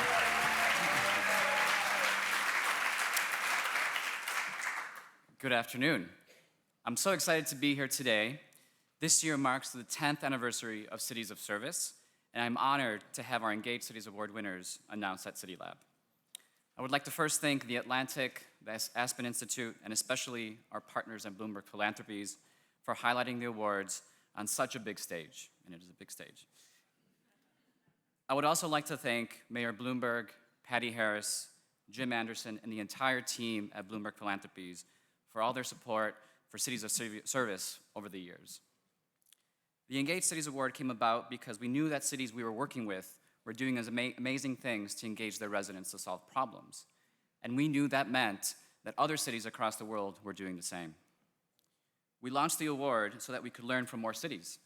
Good afternoon. I'm so excited to be here today. This year marks the 10th anniversary of Cities of Service, and I'm honored to have our Engaged Cities Award winners announced at CityLab. I would like to first thank the Atlantic, the Aspen Institute, and especially our partners at Bloomberg Philanthropies for highlighting the awards on such a big stage, and it is a big stage. I would also like to thank Mayor Bloomberg, Patty Harris, Jim Anderson, and the entire team at Bloomberg Philanthropies for all their support for Cities of Service over the years. The Engaged Cities Award came about because we knew that cities we were working with were doing amazing things to engage their residents to solve problems. And we knew that meant that other cities across the world were doing the same. We launched the award so that we could learn from more cities.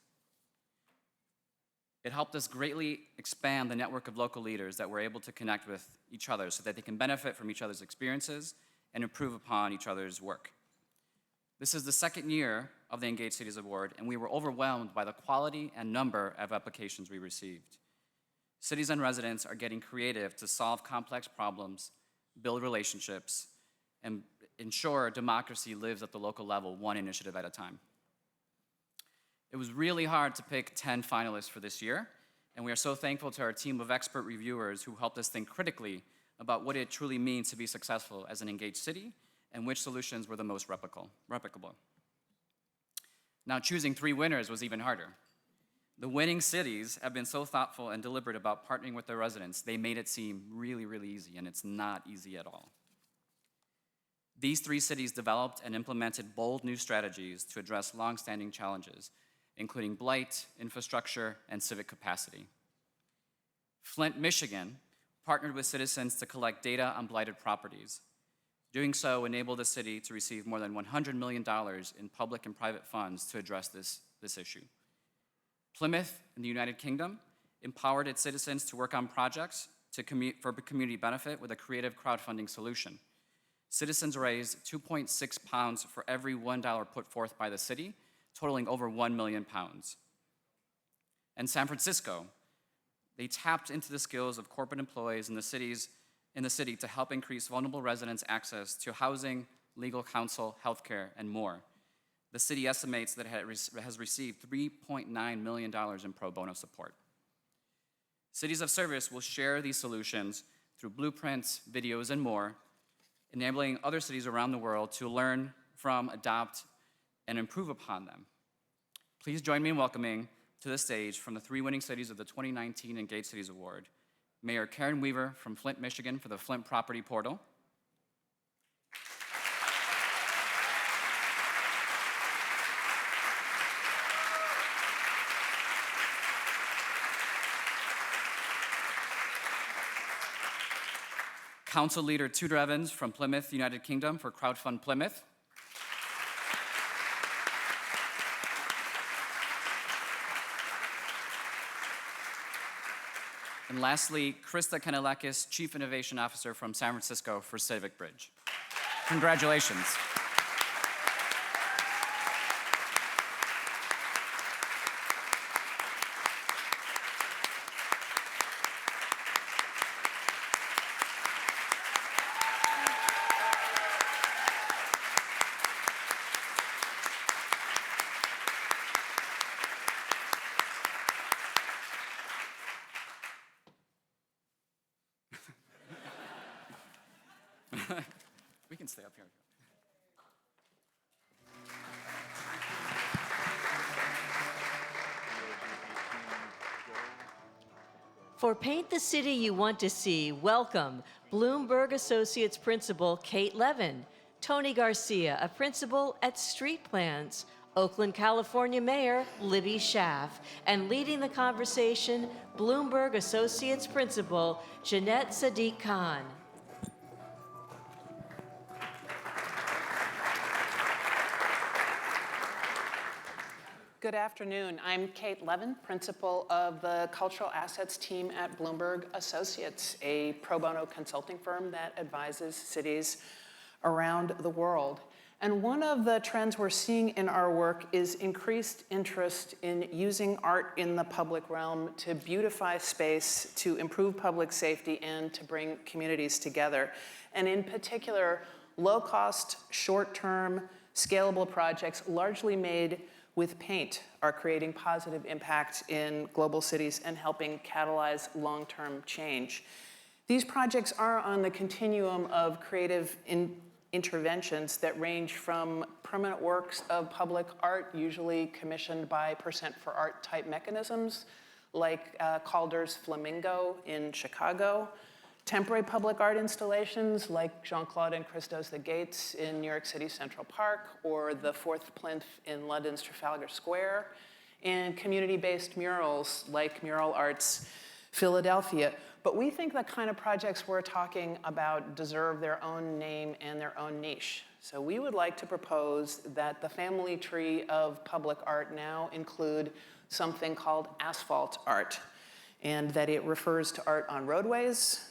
It helped us greatly expand the network of local leaders that were able to connect with each other so that they can benefit from each other's experiences and improve upon each other's work. This is the second year of the Engaged Cities Award, and we were overwhelmed by the quality and number of applications we received. Cities and residents are getting creative to solve complex problems, build relationships, and ensure democracy lives at the local level, one initiative at a time. It was really hard to pick 10 finalists for this year, and we are so thankful to our team of expert reviewers who helped us think critically about what it truly means to be successful as an engaged city and which solutions were the most replicable. Now, choosing 3 winners was even harder. The winning cities have been so thoughtful and deliberate about partnering with their residents, they made it seem really, really easy, and it's not easy at all. These 3 cities developed and implemented bold new strategies to address longstanding challenges, including blight, infrastructure, and civic capacity. Flint, Michigan, partnered with citizens to collect data on blighted properties. Doing so enabled the city to receive more than $100 million in public and private funds to address this issue. Plymouth, in the United Kingdom, empowered its citizens to work on projects for community benefit with a creative crowdfunding solution. Citizens raised 2.6 pounds for every $1 put forth by the city, totaling over 1 million pounds. And San Francisco, they tapped into the skills of corporate employees in the city to help increase vulnerable residents' access to housing, legal counsel, healthcare, and more. The city estimates that it has received $3.9 million in pro bono support. Cities of Service will share these solutions through blueprints, videos, and more, enabling other cities around the world to learn from, adopt, and improve upon them. Please join me in welcoming to the stage from the 3 winning cities of the 2019 Engaged Cities Award, Mayor Karen Weaver from Flint, Michigan for the Flint Property Portal, Council Leader Tudor Evans from Plymouth, United Kingdom for Crowdfund Plymouth, and lastly, Krista Kanelakis, Chief Innovation Officer from San Francisco for Civic Bridge. Congratulations. We can stay up here. For Paint the City You Want to See, welcome Bloomberg Associates Principal Kate Levin, Tony Garcia, a principal at Street Plans, Oakland, California Mayor Libby Schaaf, and leading the conversation, Bloomberg Associates Principal Jeanette Sadiq Khan. Good afternoon. I'm Kate Levin, principal of the Cultural Assets team at Bloomberg Associates, a pro bono consulting firm that advises cities around the world. And one of the trends we're seeing in our work is increased interest in using art in the public realm to beautify space, to improve public safety, and to bring communities together. And in particular, low-cost, short-term, scalable projects largely made with paint are creating positive impact in global cities and helping catalyze long-term change. These projects are on the continuum of creative interventions that range from permanent works of public art, usually commissioned by Percent for Art type mechanisms, like Calder's Flamingo in Chicago, temporary public art installations like Jean-Claude and Christo's The Gates in New York City's Central Park, or the Fourth Plinth in London's Trafalgar Square, and community-based murals like Mural Arts Philadelphia. But we think the kind of projects we're talking about deserve their own name and their own niche. So we would like to propose that the family tree of public art now include something called Asphalt Art, and that it refers to art on roadways,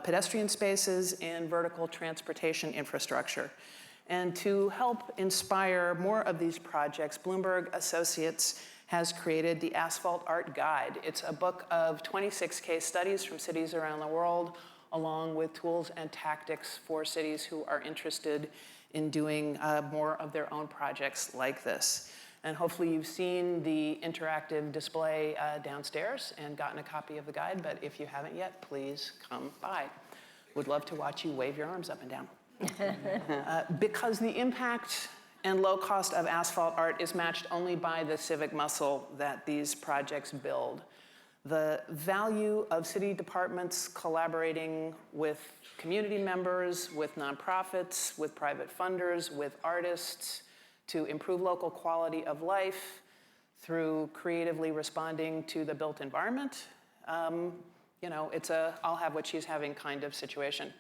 pedestrian spaces, and vertical transportation infrastructure. And to help inspire more of these projects, Bloomberg Associates has created the Asphalt Art Guide. It's a book of 26 case studies from cities around the world, along with tools and tactics for cities who are interested in doing more of their own projects like this. And hopefully you've seen the interactive display downstairs and gotten a copy of the guide, but if you haven't yet, please come by. Would love to watch you wave your arms up and down. Because the impact and low cost of asphalt art is matched only by the civic muscle that these projects build. The value of city departments collaborating with community members, with nonprofits, with private funders, with artists, to improve local quality of life through creatively responding to the built environment. It's a I'll have what she's having kind of situation.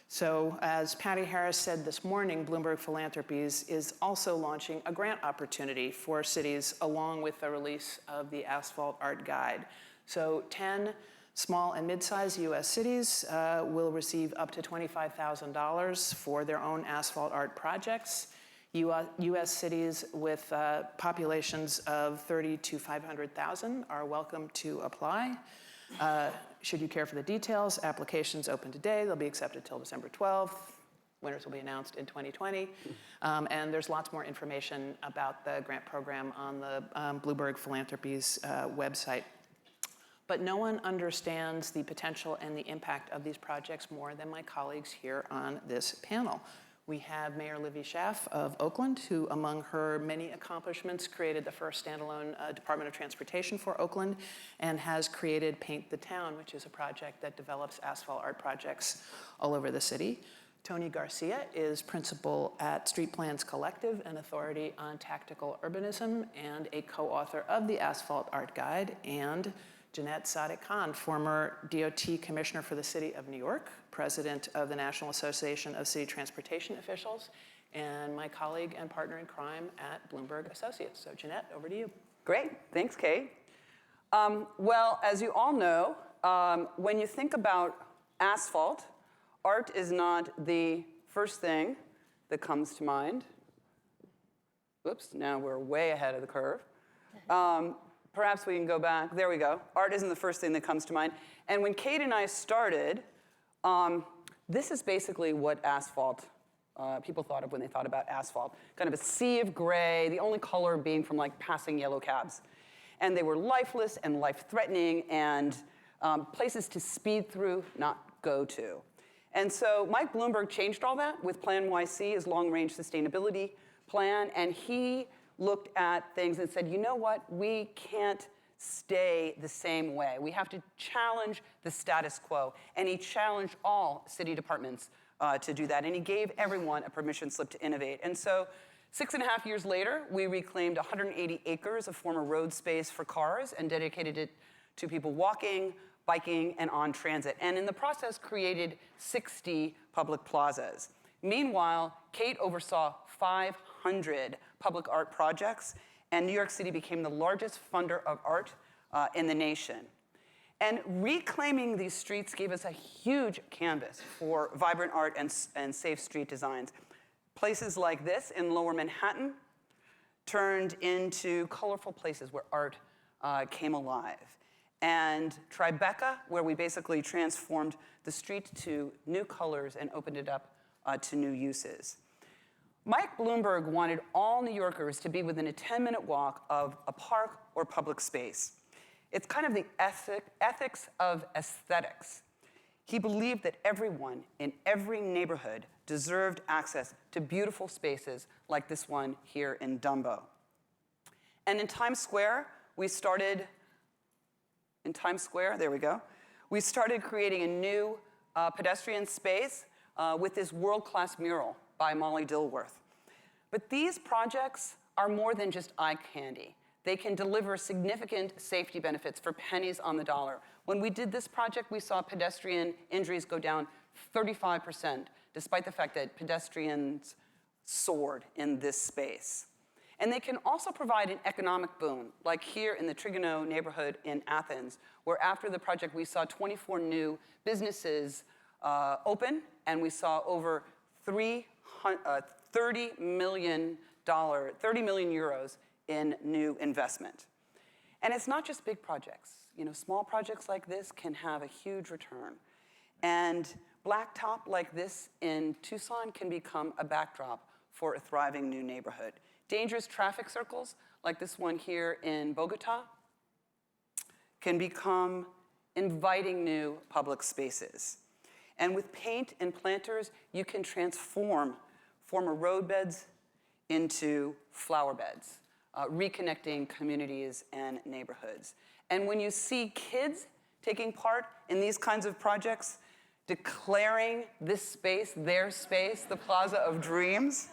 So as Patty Harris said this morning, Bloomberg Philanthropies is also launching a grant opportunity for cities along with the release of the Asphalt Art Guide. So 10 small and mid-sized US cities will receive up to $25,000 for their own asphalt art projects. US cities with populations of 30 to 500,000 are welcome to apply. Should you care for the details, applications open today. They'll be accepted till December 12th. Winners will be announced in 2020. And there's lots more information about the grant program on the Bloomberg Philanthropies website. But no one understands the potential and the impact of these projects more than my colleagues here on this panel. We have Mayor Libby Schaaf of Oakland, who among her many accomplishments created the first standalone Department of Transportation for Oakland and has created Paint the Town, which is a project that develops asphalt art projects all over the city. Tony Garcia is principal at Street Plans Collective, an authority on tactical urbanism and a co-author of the Asphalt Art Guide, and Jeanette Sadiq Khan, former DOT Commissioner for the City of New York, President of the National Association of City Transportation Officials, and my colleague and partner in crime at Bloomberg Associates. So Jeanette, over to you. Great, thanks, Kate. Well, as you all know, when you think about asphalt, art is not the first thing that comes to mind. Whoops, now we're way ahead of the curve. Perhaps we can go back. There we go. Art isn't the first thing that comes to mind. And when Kate and I started, this is basically what asphalt, people thought of when they thought about asphalt. Kind of a sea of gray, the only color being from like passing yellow cabs. And they were lifeless and life-threatening and places to speed through, not go to. And so Mike Bloomberg changed all that with Plan YC, his long-range sustainability plan, and he looked at things and said, you know what, we can't stay the same way. We have to challenge the status quo. And he challenged all city departments to do that. And he gave everyone a permission slip to innovate. And so 6.5 years later, we reclaimed 180 acres of former road space for cars and dedicated it to people walking, biking, and on transit. And in the process, created 60 public plazas. Meanwhile, Kate oversaw 500 public art projects, and New York City became the largest funder of art in the nation. And reclaiming these streets gave us a huge canvas for vibrant art and safe street designs. Places like this in Lower Manhattan turned into colorful places where art came alive. And Tribeca, where we basically transformed the street to new colors and opened it up to new uses. Mike Bloomberg wanted all New Yorkers to be within a 10-minute walk of a park or public space. It's kind of the ethics of aesthetics. He believed that everyone in every neighborhood deserved access to beautiful spaces like this one here in Dumbo. And in Times Square, we started creating a new pedestrian space with this world-class mural by Molly Dilworth. But these projects are more than just eye candy. They can deliver significant safety benefits for pennies on the dollar. When we did this project, we saw pedestrian injuries go down 35%, despite the fact that pedestrians soared in this space. And they can also provide an economic boon, like here in the Trigono neighborhood in Athens, where after the project we saw 24 new businesses open, and we saw over 30 million euros in new investment. And it's not just big projects. Small projects like this can have a huge return. And blacktop like this in Tucson can become a backdrop for a thriving new neighborhood. Dangerous traffic circles, like this one here in Bogota, can become inviting new public spaces. And with paint and planters, you can transform former roadbeds into flower beds, reconnecting communities and neighborhoods. And when you see kids taking part in these kinds of projects, declaring this space, their space, the Plaza of Dreams,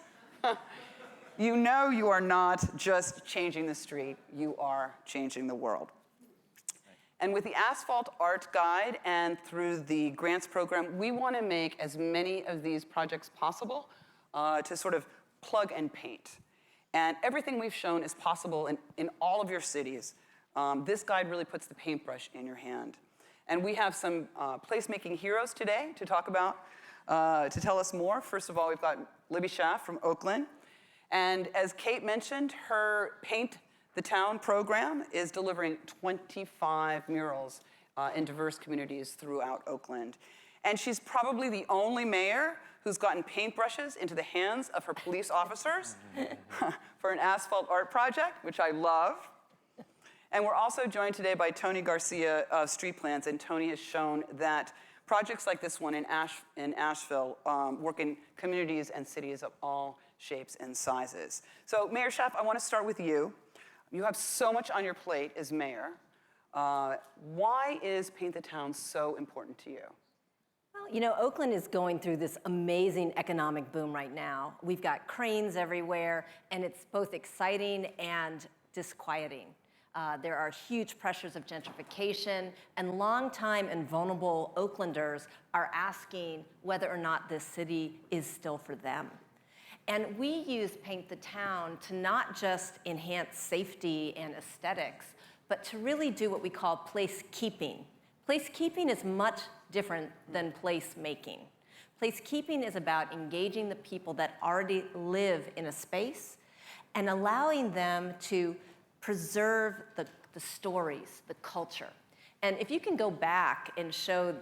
you know you are not just changing the street, you are changing the world. And with the Asphalt Art Guide and through the grants program, we want to make as many of these projects possible to sort of plug and paint. And everything we've shown is possible in all of your cities. This guide really puts the paintbrush in your hand. And we have some placemaking heroes today to talk about, to tell us more. First of all, we've got Libby Schaaf from Oakland. And as Kate mentioned, her Paint the Town program is delivering 25 murals in diverse communities throughout Oakland. And she's probably the only mayor who's gotten paintbrushes into the hands of her police officers for an asphalt art project, which I love. And we're also joined today by Tony Garcia of Street Plans, and Tony has shown that projects like this one in Asheville work in communities and cities of all shapes and sizes. So Mayor Schaaf, I want to start with you. You have so much on your plate as mayor. Why is Paint the Town so important to you? Well, Oakland is going through this amazing economic boom right now. We've got cranes everywhere, and it's both exciting and disquieting. There are huge pressures of gentrification, and longtime and vulnerable Oaklanders are asking whether or not this city is still for them. And we use Paint the Town to not just enhance safety and aesthetics, but to really do what we call place-keeping. Place-keeping is much different than place-making. Place-keeping is about engaging the people that already live in a space and allowing them to preserve the stories, the culture. And if you can go back and show,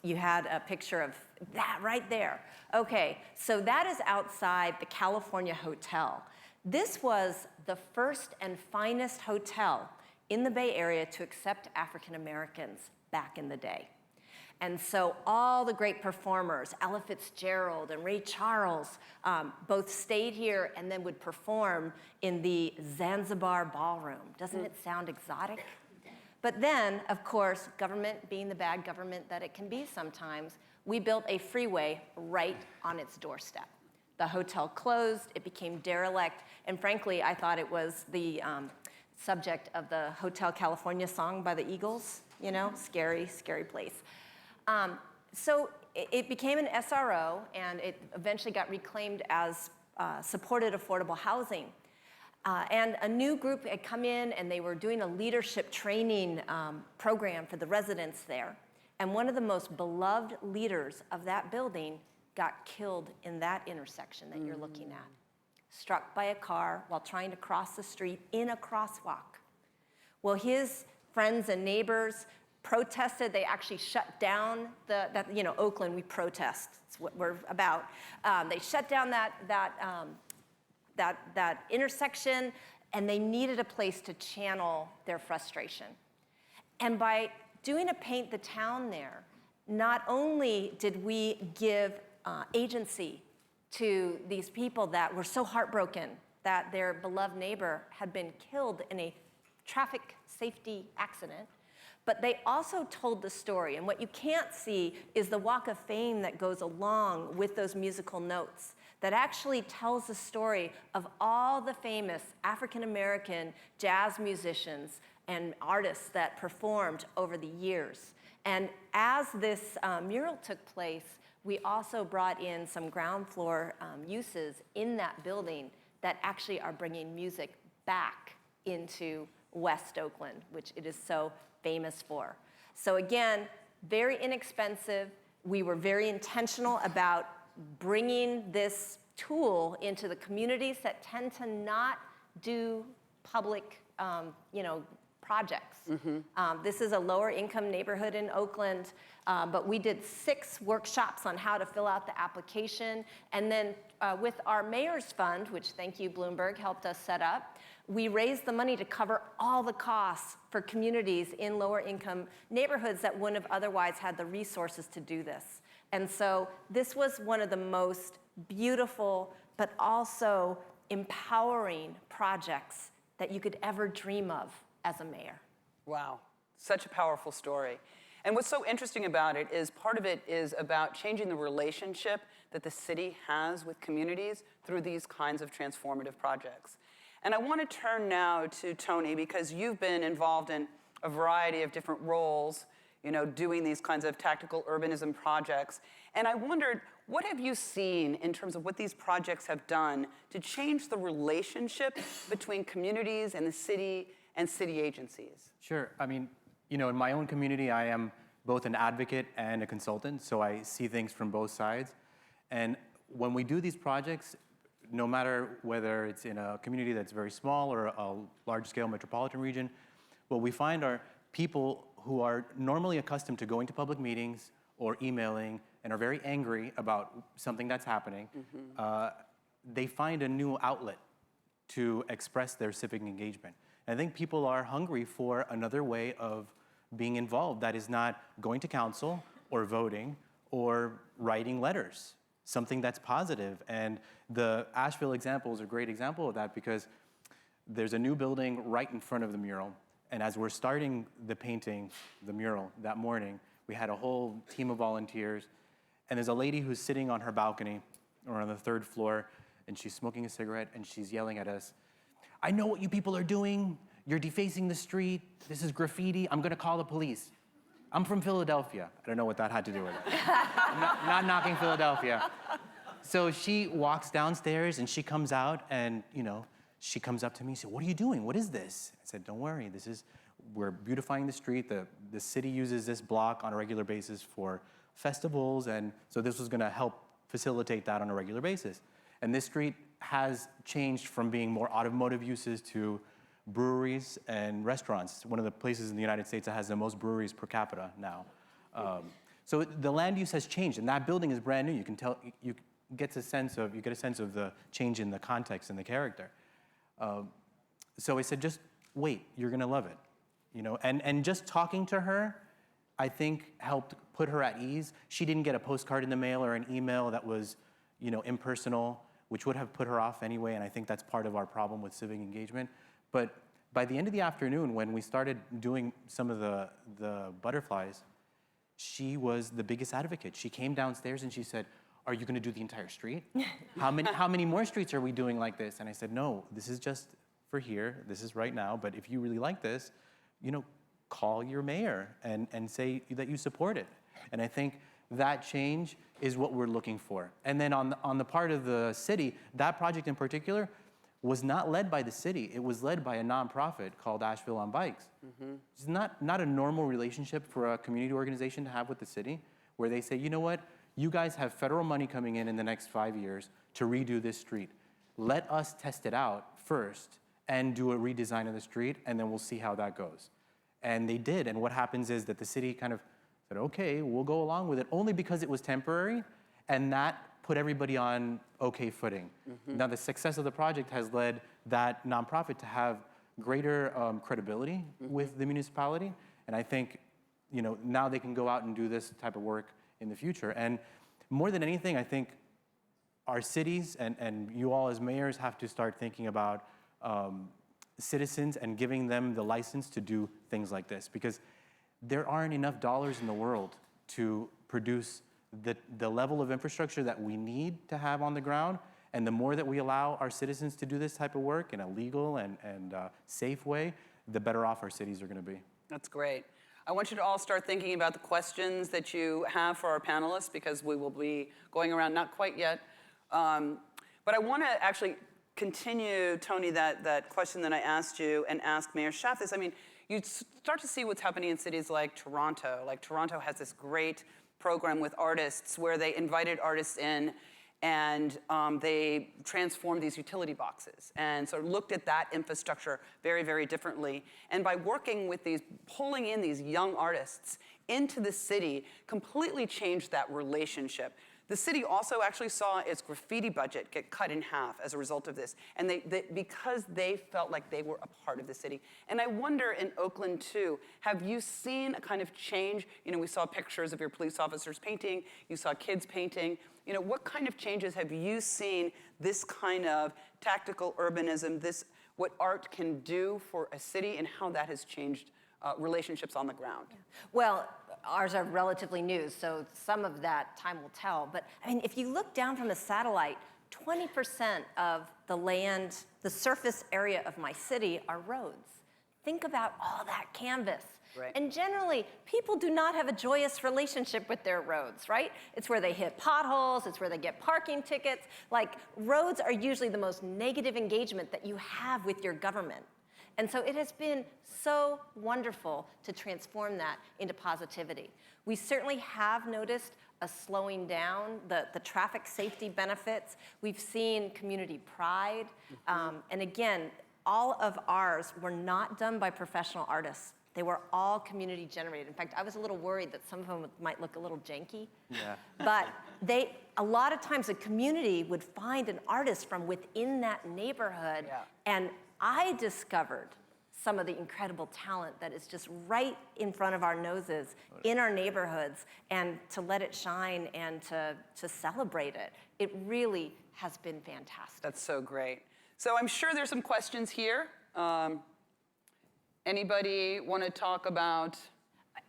you had a picture of that right there. Okay, so that is outside the California Hotel. This was the first and finest hotel in the Bay Area to accept African Americans back in the day. And so all the great performers, Ella Fitzgerald and Ray Charles, both stayed here and then would perform in the Zanzibar Ballroom. Doesn't it sound exotic? But then, of course, government being the bad government that it can be sometimes, we built a freeway right on its doorstep. The hotel closed, it became derelict, and frankly, I thought it was the subject of the Hotel California song by the Eagles, scary, scary place. So it became an SRO, and it eventually got reclaimed as supported affordable housing. And a new group had come in, and they were doing a leadership training program for the residents there. And one of the most beloved leaders of that building got killed in that intersection that you're looking at, struck by a car while trying to cross the street in a crosswalk. Well, his friends and neighbors protested. They actually shut down Oakland, we protest. It's what we're about. They shut down that intersection, and they needed a place to channel their frustration. And by doing a Paint the Town there, not only did we give agency to these people that were so heartbroken that their beloved neighbor had been killed in a traffic safety accident, but they also told the story. And what you can't see is the walk of fame that goes along with those musical notes that actually tells the story of all the famous African-American jazz musicians and artists that performed over the years. And as this mural took place, we also brought in some ground floor uses in that building that actually are bringing music back into West Oakland, which it is so famous for. So again, very inexpensive. We were very intentional about bringing this tool into the communities that tend to not do public, projects. This is a lower income neighborhood in Oakland, but we did 6 workshops on how to fill out the application. And then with our mayor's fund, which thank you, Bloomberg, helped us set up, we raised the money to cover all the costs for communities in lower income neighborhoods that wouldn't have otherwise had the resources to do this. And so this was one of the most beautiful, but also empowering projects that you could ever dream of as a mayor. Wow, such a powerful story. And what's so interesting about it is part of it is about changing the relationship that the city has with communities through these kinds of transformative projects. And I want to turn now to Tony, because you've been involved in a variety of different roles, doing these kinds of tactical urbanism projects. And I wondered, what have you seen in terms of what these projects have done to change the relationship between communities and the city and city agencies? Sure. I mean, in my own community, I am both an advocate and a consultant, so I see things from both sides. And when we do these projects, no matter whether it's in a community that's very small or a large-scale metropolitan region, what we find are people who are normally accustomed to going to public meetings or emailing and are very angry about something that's happening, they find a new outlet to express their civic engagement. And I think people are hungry for another way of being involved that is not going to council or voting or writing letters, something that's positive. And the Asheville example is a great example of that, because there's a new building right in front of the mural. And as we're starting the painting, the mural, that morning, we had a whole team of volunteers. And there's a lady who's sitting on her balcony or on the 3rd floor, and she's smoking a cigarette, and she's yelling at us, "I know what you people are doing. You're defacing the street. This is graffiti. I'm going to call the police. I'm from Philadelphia." I don't know what that had to do with it. I'm not knocking Philadelphia. So she walks downstairs, and she comes out, and, she comes up to me and said, "What are you doing? What is this?" I said, "Don't worry. We're beautifying the street. The city uses this block on a regular basis for festivals, and so this was going to help facilitate that on a regular basis." And this street has changed from being more automotive uses to breweries and restaurants. It's one of the places in the United States that has the most breweries per capita now. So the land use has changed, and that building is brand new. You can tell, you get a sense of the change in the context and the character. So I said, just wait, you're gonna love it. And just talking to her, I think helped put her at ease. She didn't get a postcard in the mail or an email that was, impersonal, which would have put her off anyway, and I think that's part of our problem with civic engagement. But by the end of the afternoon, when we started doing some of the butterflies, she was the biggest advocate. She came downstairs and she said, "Are you gonna do the entire street? How many more streets are we doing like this?" And I said, "No, this is just for here. This is right now, but if you really like this, call your mayor and say that you support it." And I think that change is what we're looking for. And then on the part of the city, that project in particular was not led by the city. It was led by a nonprofit called Asheville on Bikes. It's not a normal relationship for a community organization to have with the city, where they say, "You know what? You guys have federal money coming in the next 5 years to redo this street. Let us test it out first and do a redesign of the street, and then we'll see how that goes." And they did. And what happens is that the city kind of said, okay, we'll go along with it, only because it was temporary. And that put everybody on okay footing. Now, the success of the project has led that nonprofit to have greater credibility with the municipality. And I think, now they can go out and do this type of work in the future. And more than anything, I think our cities and you all as mayors have to start thinking about citizens and giving them the license to do things like this, because there aren't enough dollars in the world to produce the level of infrastructure that we need to have on the ground. And the more that we allow our citizens to do this type of work in a legal and safe way, the better off our cities are going to be. That's great. I want you to all start thinking about the questions that you have for our panelists, because we will be going around, not quite yet. But I want to actually continue, Tony, that question that I asked you and ask Mayor Schaaf this. I mean, you start to see what's happening in cities like Toronto. Like Toronto has this great program with artists where they invited artists in and they transformed these utility boxes and sort of looked at that infrastructure very, very differently. And by working with pulling in these young artists into the city, completely changed that relationship. The city also actually saw its graffiti budget get cut in half as a result of this, and because they felt like they were a part of the city. And I wonder in Oakland too, have you seen a kind of change? We saw pictures of your police officers painting, you saw kids painting. What kind of changes have you seen this kind of tactical urbanism, what art can do for a city, and how that has changed relationships on the ground? Well, ours are relatively new, so some of that time will tell. But I mean, if you look down from a satellite, 20% of the land, the surface area of my city are roads. Think about all that canvas. Right. And generally, people do not have a joyous relationship with their roads, right? It's where they hit potholes, it's where they get parking tickets. Like, roads are usually the most negative engagement that you have with your government. And so it has been so wonderful to transform that into positivity. We certainly have noticed a slowing down, the traffic safety benefits. We've seen community pride. And again, all of ours were not done by professional artists. They were all community generated. In fact, I was a little worried that some of them might look a little janky. Yeah. But a lot of times the community would find an artist from within that neighborhood. Yeah. And I discovered some of the incredible talent that is just right in front of our noses in our neighborhoods, and to let it shine and to celebrate it. It really has been fantastic. That's so great. So I'm sure there's some questions here. Anybody want to talk about?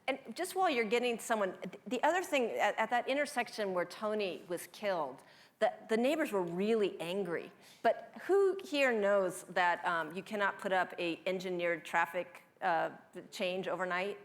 And just while you're getting someone, the other thing, at that intersection where Tony was killed, the neighbors were really angry. But who here knows that you cannot put up a engineered traffic change overnight?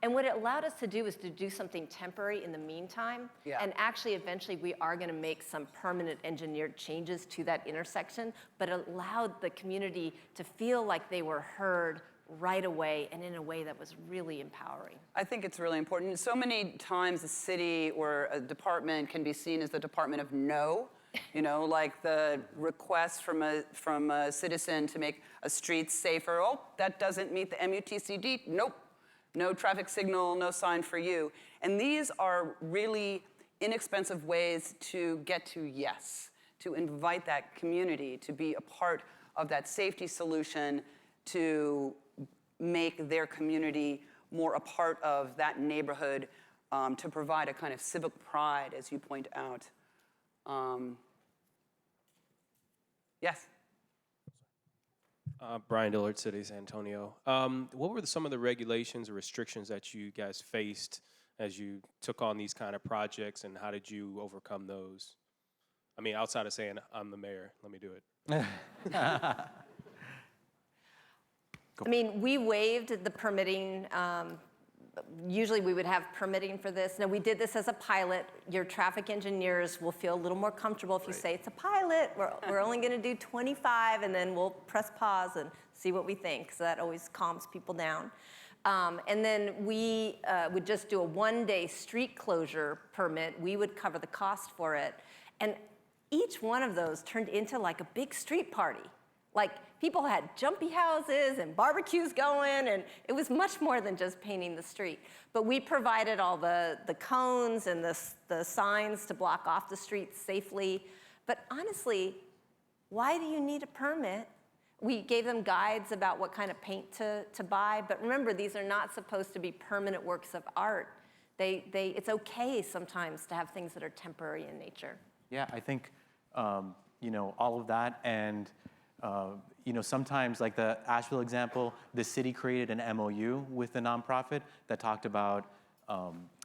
And what it allowed us to do is to do something temporary in the meantime. Yeah. And actually, eventually, we are going to make some permanent engineered changes to that intersection. But it allowed the community to feel like they were heard right away, and in a way that was really empowering. I think it's really important. So many times a city or a department can be seen as the department of no. Like the request from a citizen to make a street safer. Oh, that doesn't meet the MUTCD. Nope. No traffic signal, no sign for you. And these are really inexpensive ways to get to yes, to invite that community to be a part of that safety solution, to make their community more a part of that neighborhood, to provide a kind of civic pride, as you point out. Yes? Brian Dillard, City, San Antonio. What were some of the regulations or restrictions that you guys faced as you took on these kind of projects, and how did you overcome those? I mean, outside of saying, I'm the mayor, let me do it. I mean, we waived the permitting. Usually we would have permitting for this. Now, we did this as a pilot. Your traffic engineers will feel a little more comfortable if you say it's a pilot. We're only going to do 25, and then we'll press pause and see what we think. So that always calms people down. And then we would just do a one-day street closure permit. We would cover the cost for it. And each one of those turned into like a big street party. Like, people had jumpy houses and barbecues going, and it was much more than just painting the street. But we provided all the cones and the signs to block off the streets safely. But honestly, why do you need a permit? We gave them guides about what kind of paint to buy. But remember, these are not supposed to be permanent works of art. It's okay sometimes to have things that are temporary in nature. Yeah, I think, all of that, and sometimes, like the Asheville example, the city created an MOU with the nonprofit that talked about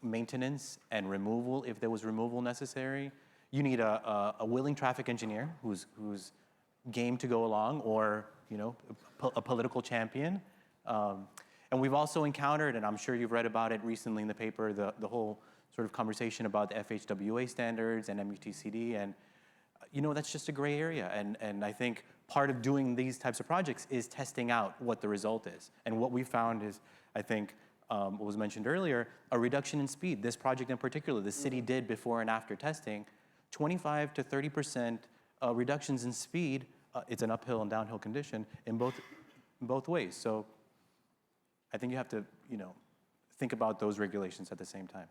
maintenance and removal, if there was removal necessary. You need a willing traffic engineer who's game to go along, or a political champion. And we've also encountered, and I'm sure you've read about it recently in the paper, the whole sort of conversation about the FHWA standards and MUTCD, and that's just a gray area. And I think part of doing these types of projects is testing out what the result is. And what we found is, I think, what was mentioned earlier, a reduction in speed. This project in particular, the city did before and after testing, 25 to 30% reductions in speed. It's an uphill and downhill condition in both ways. So I think you have to, think about those regulations at the same time.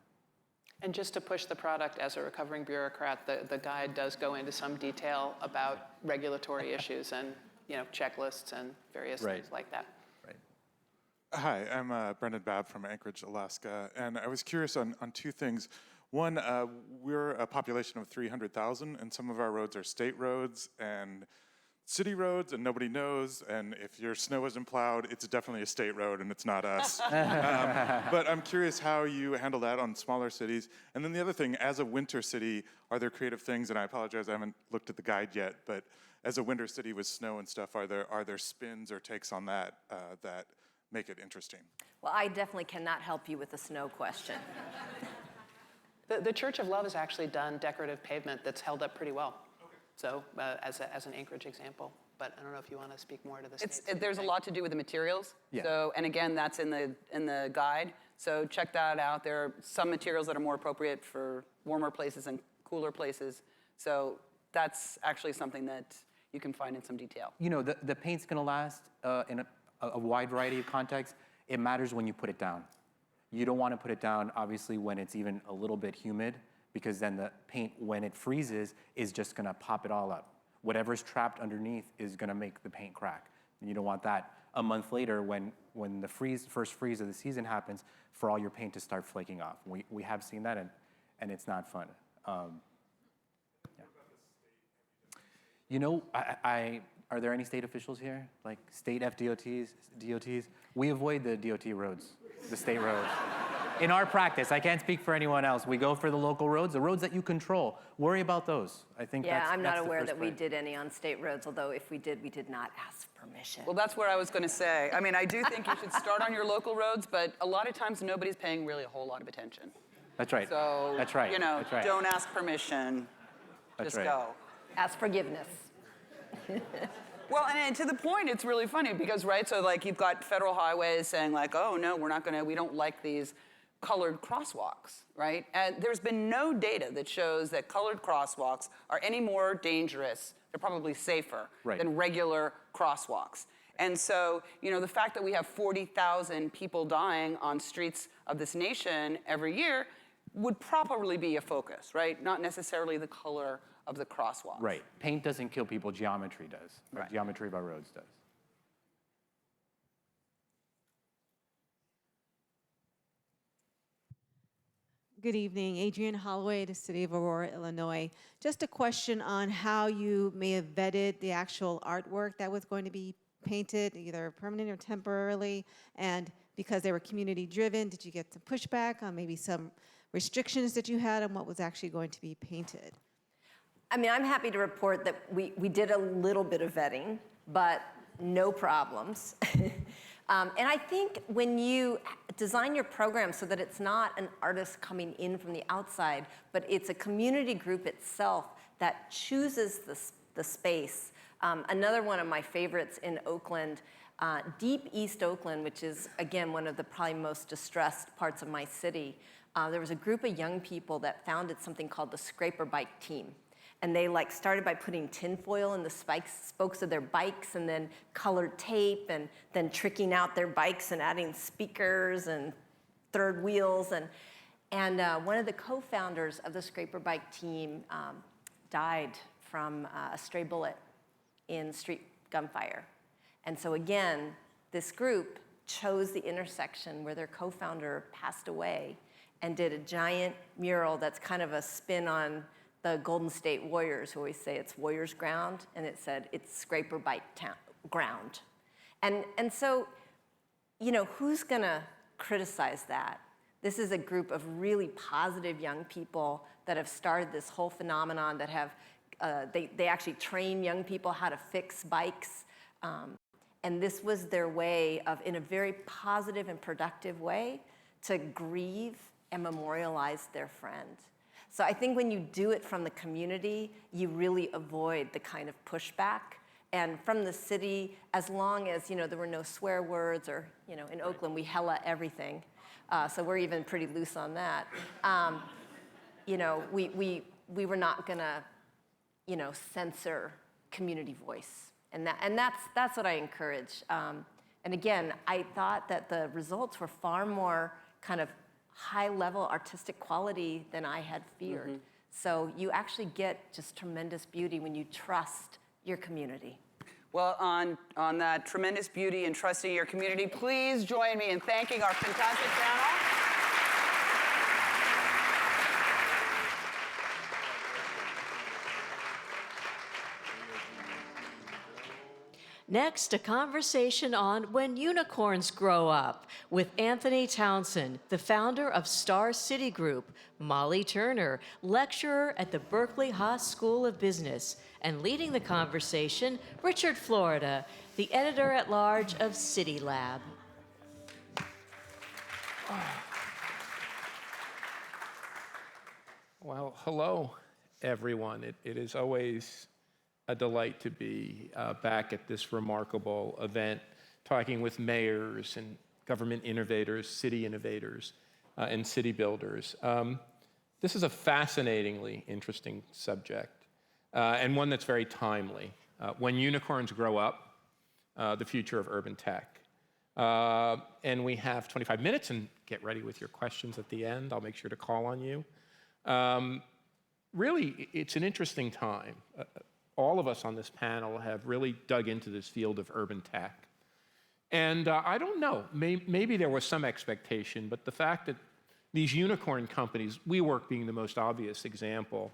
And just to push the product as a recovering bureaucrat, the guide does go into some detail about regulatory issues and checklists and various things like that. Right. Hi, I'm Brendan Babb from Anchorage, Alaska, and I was curious on two things. One, we're a population of 300,000, and some of our roads are state roads and city roads, and nobody knows, and if your snow isn't plowed, it's definitely a state road, and it's not us. But I'm curious how you handle that on smaller cities. And then the other thing, as a winter city, are there creative things, and I apologize, I haven't looked at the guide yet, but as a winter city with snow and stuff, are there spins or takes on that that make it interesting? Well, I definitely cannot help you with the snow question. The Church of Love has actually done decorative pavement that's held up pretty well. So as an Anchorage example, but I don't know if you want to speak more to this. There's a lot to do with the materials. Yeah. So, and again, that's in the guide. So check that out. There are some materials that are more appropriate for warmer places and cooler places. So that's actually something that you can find in some detail. The paint's going to last in a wide variety of contexts. It matters when you put it down. You don't want to put it down, obviously, when it's even a little bit humid, because then the paint, when it freezes, is just gonna pop it all up. Whatever's trapped underneath is gonna make the paint crack. And you don't want that a month later when the first freeze of the season happens for all your paint to start flaking off. We have seen that, and it's not fun. Are there any state officials here? Like state FDOTs, DOTs? We avoid the DOT roads, the state roads. In our practice, I can't speak for anyone else. We go for the local roads, the roads that you control. Worry about those. I think I'm not that's aware that we part. did any on state roads, although if we did, we did not ask permission. Well, that's what I was going to say. I mean, I do think you should start on your local roads, but a lot of times nobody's paying really a whole lot of attention. That's right. So, that's right. That's right. Don't ask permission. Just go. Ask forgiveness. Well, and to the point, it's really funny because, right, so like you've got federal highways saying like, oh no, we don't like these colored crosswalks, right? And there's been no data that shows that colored crosswalks are any more dangerous, they're probably safer than regular crosswalks. And so, the fact that we have 40,000 people dying on streets of this nation every year would probably be a focus, right? Not necessarily the color of the crosswalks. Right. Paint doesn't kill people, geometry does. Right. Geometry of our roads does. Good evening, Adrienne Holloway, the City of Aurora, Illinois. Just a question on how you may have vetted the actual artwork that was going to be painted, either permanent or temporarily, and because they were community driven, did you get some pushback on maybe some restrictions that you had on what was actually going to be painted? I mean, I'm happy to report that we did a little bit of vetting, but no problems. And I think when you design your program so that it's not an artist coming in from the outside, but it's a community group itself that chooses the space. Another one of my favorites in Oakland, deep East Oakland, which is, again, one of the probably most distressed parts of my city, there was a group of young people that founded something called the Scraper Bike Team. And they like started by putting tinfoil in the spokes of their bikes and then colored tape and then tricking out their bikes and adding speakers and third wheels. And one of the co-founders of the Scraper Bike team died from a stray bullet in street gunfire. And so again, this group chose the intersection where their co-founder passed away and did a giant mural that's kind of a spin on the Golden State Warriors, who always say it's Warriors ground, and it said it's Scraper Bike ground. And so, you know, who's gonna criticize that? This is a group of really positive young people that have started this whole phenomenon, that have, they actually train young people how to fix bikes. And this was their way of, in a very positive and productive way, to grieve and memorialize their friend. So I think when you do it from the community, you really avoid the kind of pushback. And from the city, as long as, you know, there were no swear words, or, you know, in Oakland, we hella everything. So we're even pretty loose on that. You know, we were not gonna, you know, censor community voice. And that's what I encourage. And again, I thought that the results were far more kind of high-level artistic quality than I had feared. Mm-hmm. So you actually get just tremendous beauty when you trust your community. Well, on that tremendous beauty and trusting your community, please join me in thanking our fantastic panel. Next, a conversation on When Unicorns Grow Up with Anthony Townsend, the founder of Star City Group, Molly Turner, lecturer at the Berkeley Haas School of Business, and leading the conversation, Richard Florida, the editor-at-large of CityLab. Well, hello, everyone. It is always a delight to be back at this remarkable event, talking with mayors and government innovators, city innovators, and city builders. This is a fascinatingly interesting subject, and one that's very timely. When unicorns grow up, the future of urban tech. And we have 25 minutes, and get ready with your questions at the end. I'll make sure to call on you. Really, it's an interesting time. All of us on this panel have really dug into this field of urban tech. And I don't know, maybe there was some expectation, but the fact that these unicorn companies, WeWork being the most obvious example,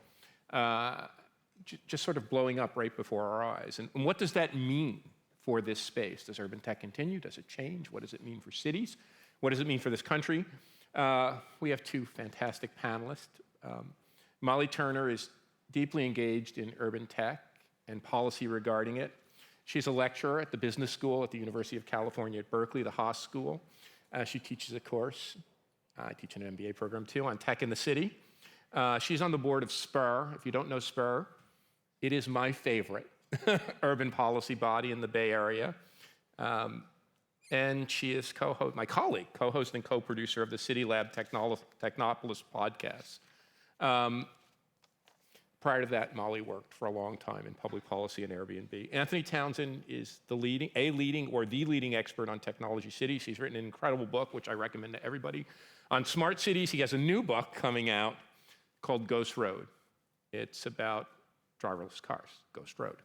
just sort of blowing up right before our eyes. And what does that mean for this space? Does urban tech continue? Does it change? What does it mean for cities? What does it mean for this country? We have two fantastic panelists. Molly Turner is deeply engaged in urban tech and policy regarding it. She's a lecturer at the business school at the University of California at Berkeley, the Haas School. She teaches a course, I teach an MBA program too, on tech in the city. She's on the board of SPUR. If you don't know SPUR, it is my favorite urban policy body in the Bay Area. And she is my colleague, co-host and co-producer of the CityLab Technopolis podcast. Prior to that, Molly worked for a long time in public policy and Airbnb. Anthony Townsend is the leading expert on technology cities. He's written an incredible book, which I recommend to everybody, on smart cities. He has a new book coming out called Ghost Road. It's about driverless cars, Ghost Road.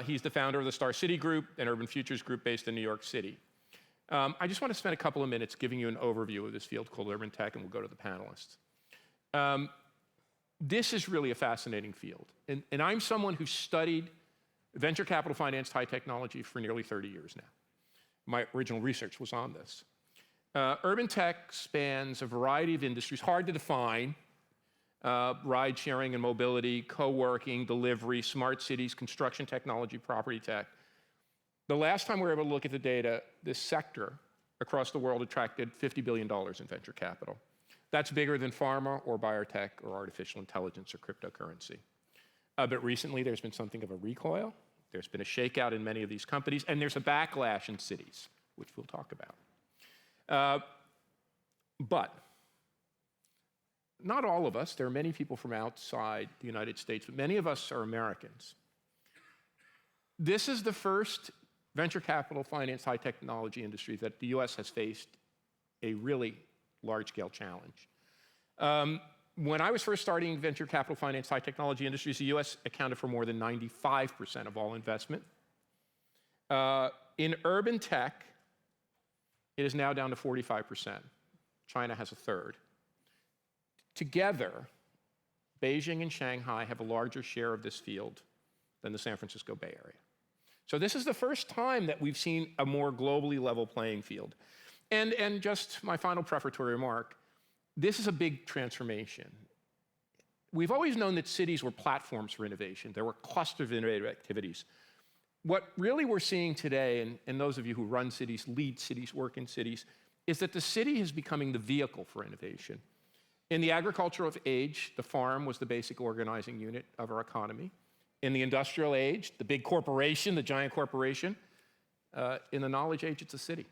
He's the founder of the Star City Group, an urban futures group based in New York City. I just want to spend a couple of minutes giving you an overview of this field called urban tech, and we'll go to the panelists. This is really a fascinating field. And I'm someone who studied venture capital finance, high technology for nearly 30 years now. My original research was on this. Urban tech spans a variety of industries, hard to define, ride sharing and mobility, co-working, delivery, smart cities, construction technology, property tech. The last time we were able to look at the data, this sector across the world attracted $50 billion in venture capital. That's bigger than pharma or biotech or artificial intelligence or cryptocurrency. But recently there's been something of a recoil. There's been a shakeout in many of these companies, and there's a backlash in cities, which we'll talk about. But not all of us, there are many people from outside the United States, but many of us are Americans. This is the first venture capital finance high technology industry that the US has faced a really large-scale challenge. When I was first starting venture capital finance high technology industries, the US accounted for more than 95% of all investment. In urban tech, it is now down to 45%. China has a third. Together, Beijing and Shanghai have a larger share of this field than the San Francisco Bay Area. So this is the first time that we've seen a more globally level playing field. And just my final prefatory remark, this is a big transformation. We've always known that cities were platforms for innovation. There were clusters of innovative activities. What really we're seeing today, and those of you who run cities, lead cities, work in cities, is that the city is becoming the vehicle for innovation. In the agricultural age, the farm was the basic organizing unit of our economy. In the industrial age, the big corporation, the giant corporation. In the knowledge age, it's a city.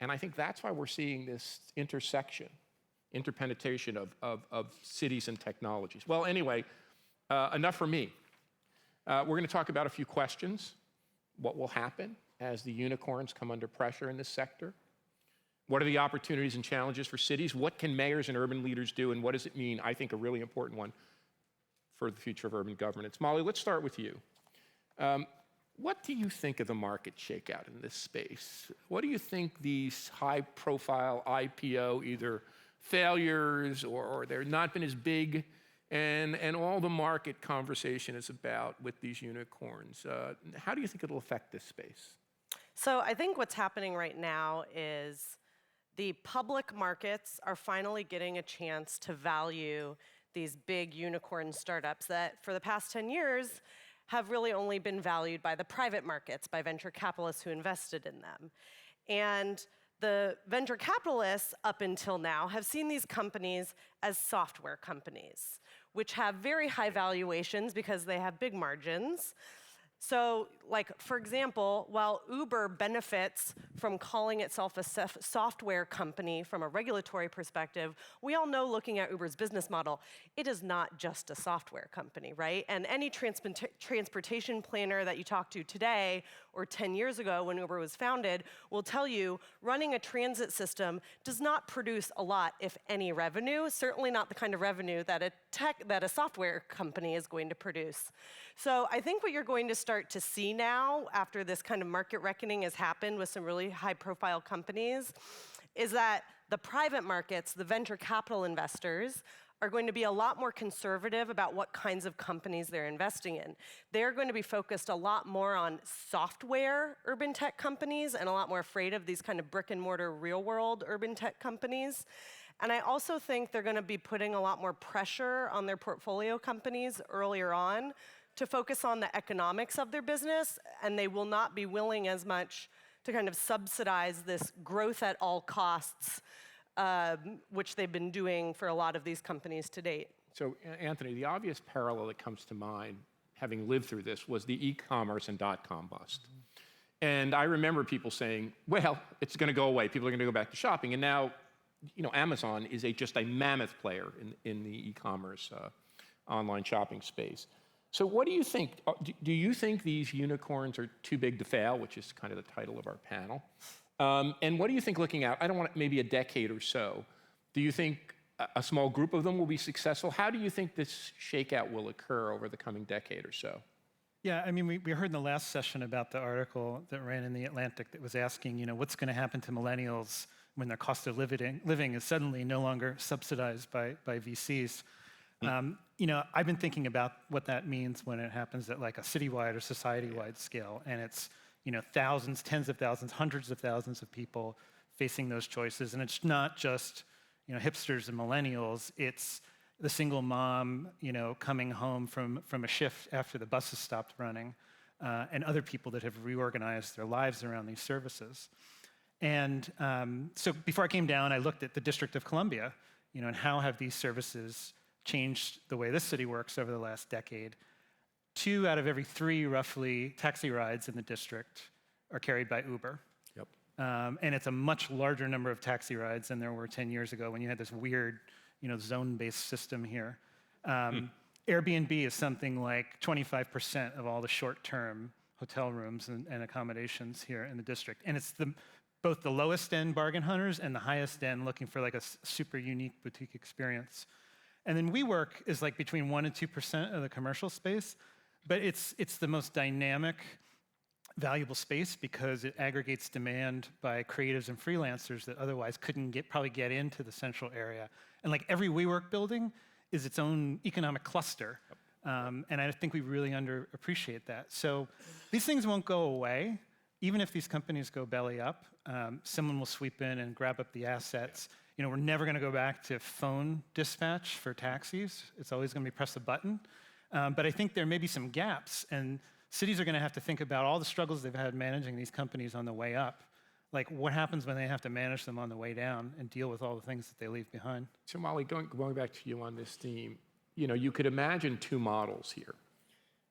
And I think that's why we're seeing this intersection, interpenetration of cities and technologies. Well, anyway, enough for me. We're going to talk about a few questions. What will happen as the unicorns come under pressure in this sector? What are the opportunities and challenges for cities? What can mayors and urban leaders do? And what does it mean, I think a really important one, for the future of urban governance? Molly, let's start with you. What do you think of the market shakeout in this space? What do you think these high-profile IPO either failures or they're not been as big, and all the market conversation is about with these unicorns? How do you think it'll affect this space? So I think what's happening right now is the public markets are finally getting a chance to value these big unicorn startups that for the past 10 years have really only been valued by the private markets, by venture capitalists who invested in them. And the venture capitalists up until now have seen these companies as software companies, which have very high valuations because they have big margins. So, like, for example, while Uber benefits from calling itself a software company from a regulatory perspective, we all know, looking at Uber's business model, it is not just a software company, right? And any transportation planner that you talk to today or 10 years ago when Uber was founded will tell you running a transit system does not produce a lot, if any, revenue, certainly not the kind of revenue that a software company is going to produce. So I think what you're going to start to see now, after this kind of market reckoning has happened with some really high-profile companies, is that the private markets, the venture capital investors, are going to be a lot more conservative about what kinds of companies they're investing in. They're going to be focused a lot more on software urban tech companies and a lot more afraid of these kind of brick-and-mortar real-world urban tech companies. And I also think they're going to be putting a lot more pressure on their portfolio companies earlier on to focus on the economics of their business, and they will not be willing as much to kind of subsidize this growth at all costs, which they've been doing for a lot of these companies to date. So, Anthony, the obvious parallel that comes to mind, having lived through this, was the e-commerce and dot-com bust. And I remember people saying, well, it's going to go away. People are going to go back to shopping. And now, you know, Amazon is just a mammoth player in the e-commerce online shopping space. So what do you think? Do you think these unicorns are too big to fail, which is kind of the title of our panel? And what do you think looking out, I don't want maybe a decade or so, do you think a small group of them will be successful? How do you think this shakeout will occur over the coming decade or so? Yeah, I mean, we heard in the last session about the article that ran in the Atlantic that was asking, you know, what's going to happen to millennials when their cost of living is suddenly no longer subsidized by VCs. You know, I've been thinking about what that means when it happens at like a citywide or society-wide scale, and it's, you know, thousands, tens of thousands, hundreds of thousands of people facing those choices. And it's not just, you know, hipsters and millennials, it's the single mom, you know, coming home from a shift after the buses stopped running, and other people that have reorganized their lives around these services. And so before I came down, I looked at the District of Columbia, you know, and how have these services changed the way this city works over the last decade. 2 out of every 3, roughly, taxi rides in the district are carried by Uber. Yep. And it's a much larger number of taxi rides than there were 10 years ago when you had this weird zone-based system here. Airbnb is something like 25% of all the short-term hotel rooms and accommodations here in the district. And it's both the lowest end bargain hunters and the highest end looking for like a super unique boutique experience. And then WeWork is like between 1% and 2% of the commercial space, but it's the most dynamic, valuable space because it aggregates demand by creatives and freelancers that otherwise couldn't probably get into the central area. And like every WeWork building is its own economic cluster. And I think we really underappreciate that. So these things won't go away. Even if these companies go belly up, someone will sweep in and grab up the assets. We're never going to go back to phone dispatch for taxis. It's always going to be press a button. But I think there may be some gaps, and cities are going to have to think about all the struggles they've had managing these companies on the way up. Like, what happens when they have to manage them on the way down and deal with all the things that they leave behind? So Molly, going back to you on this theme, you could imagine two models here.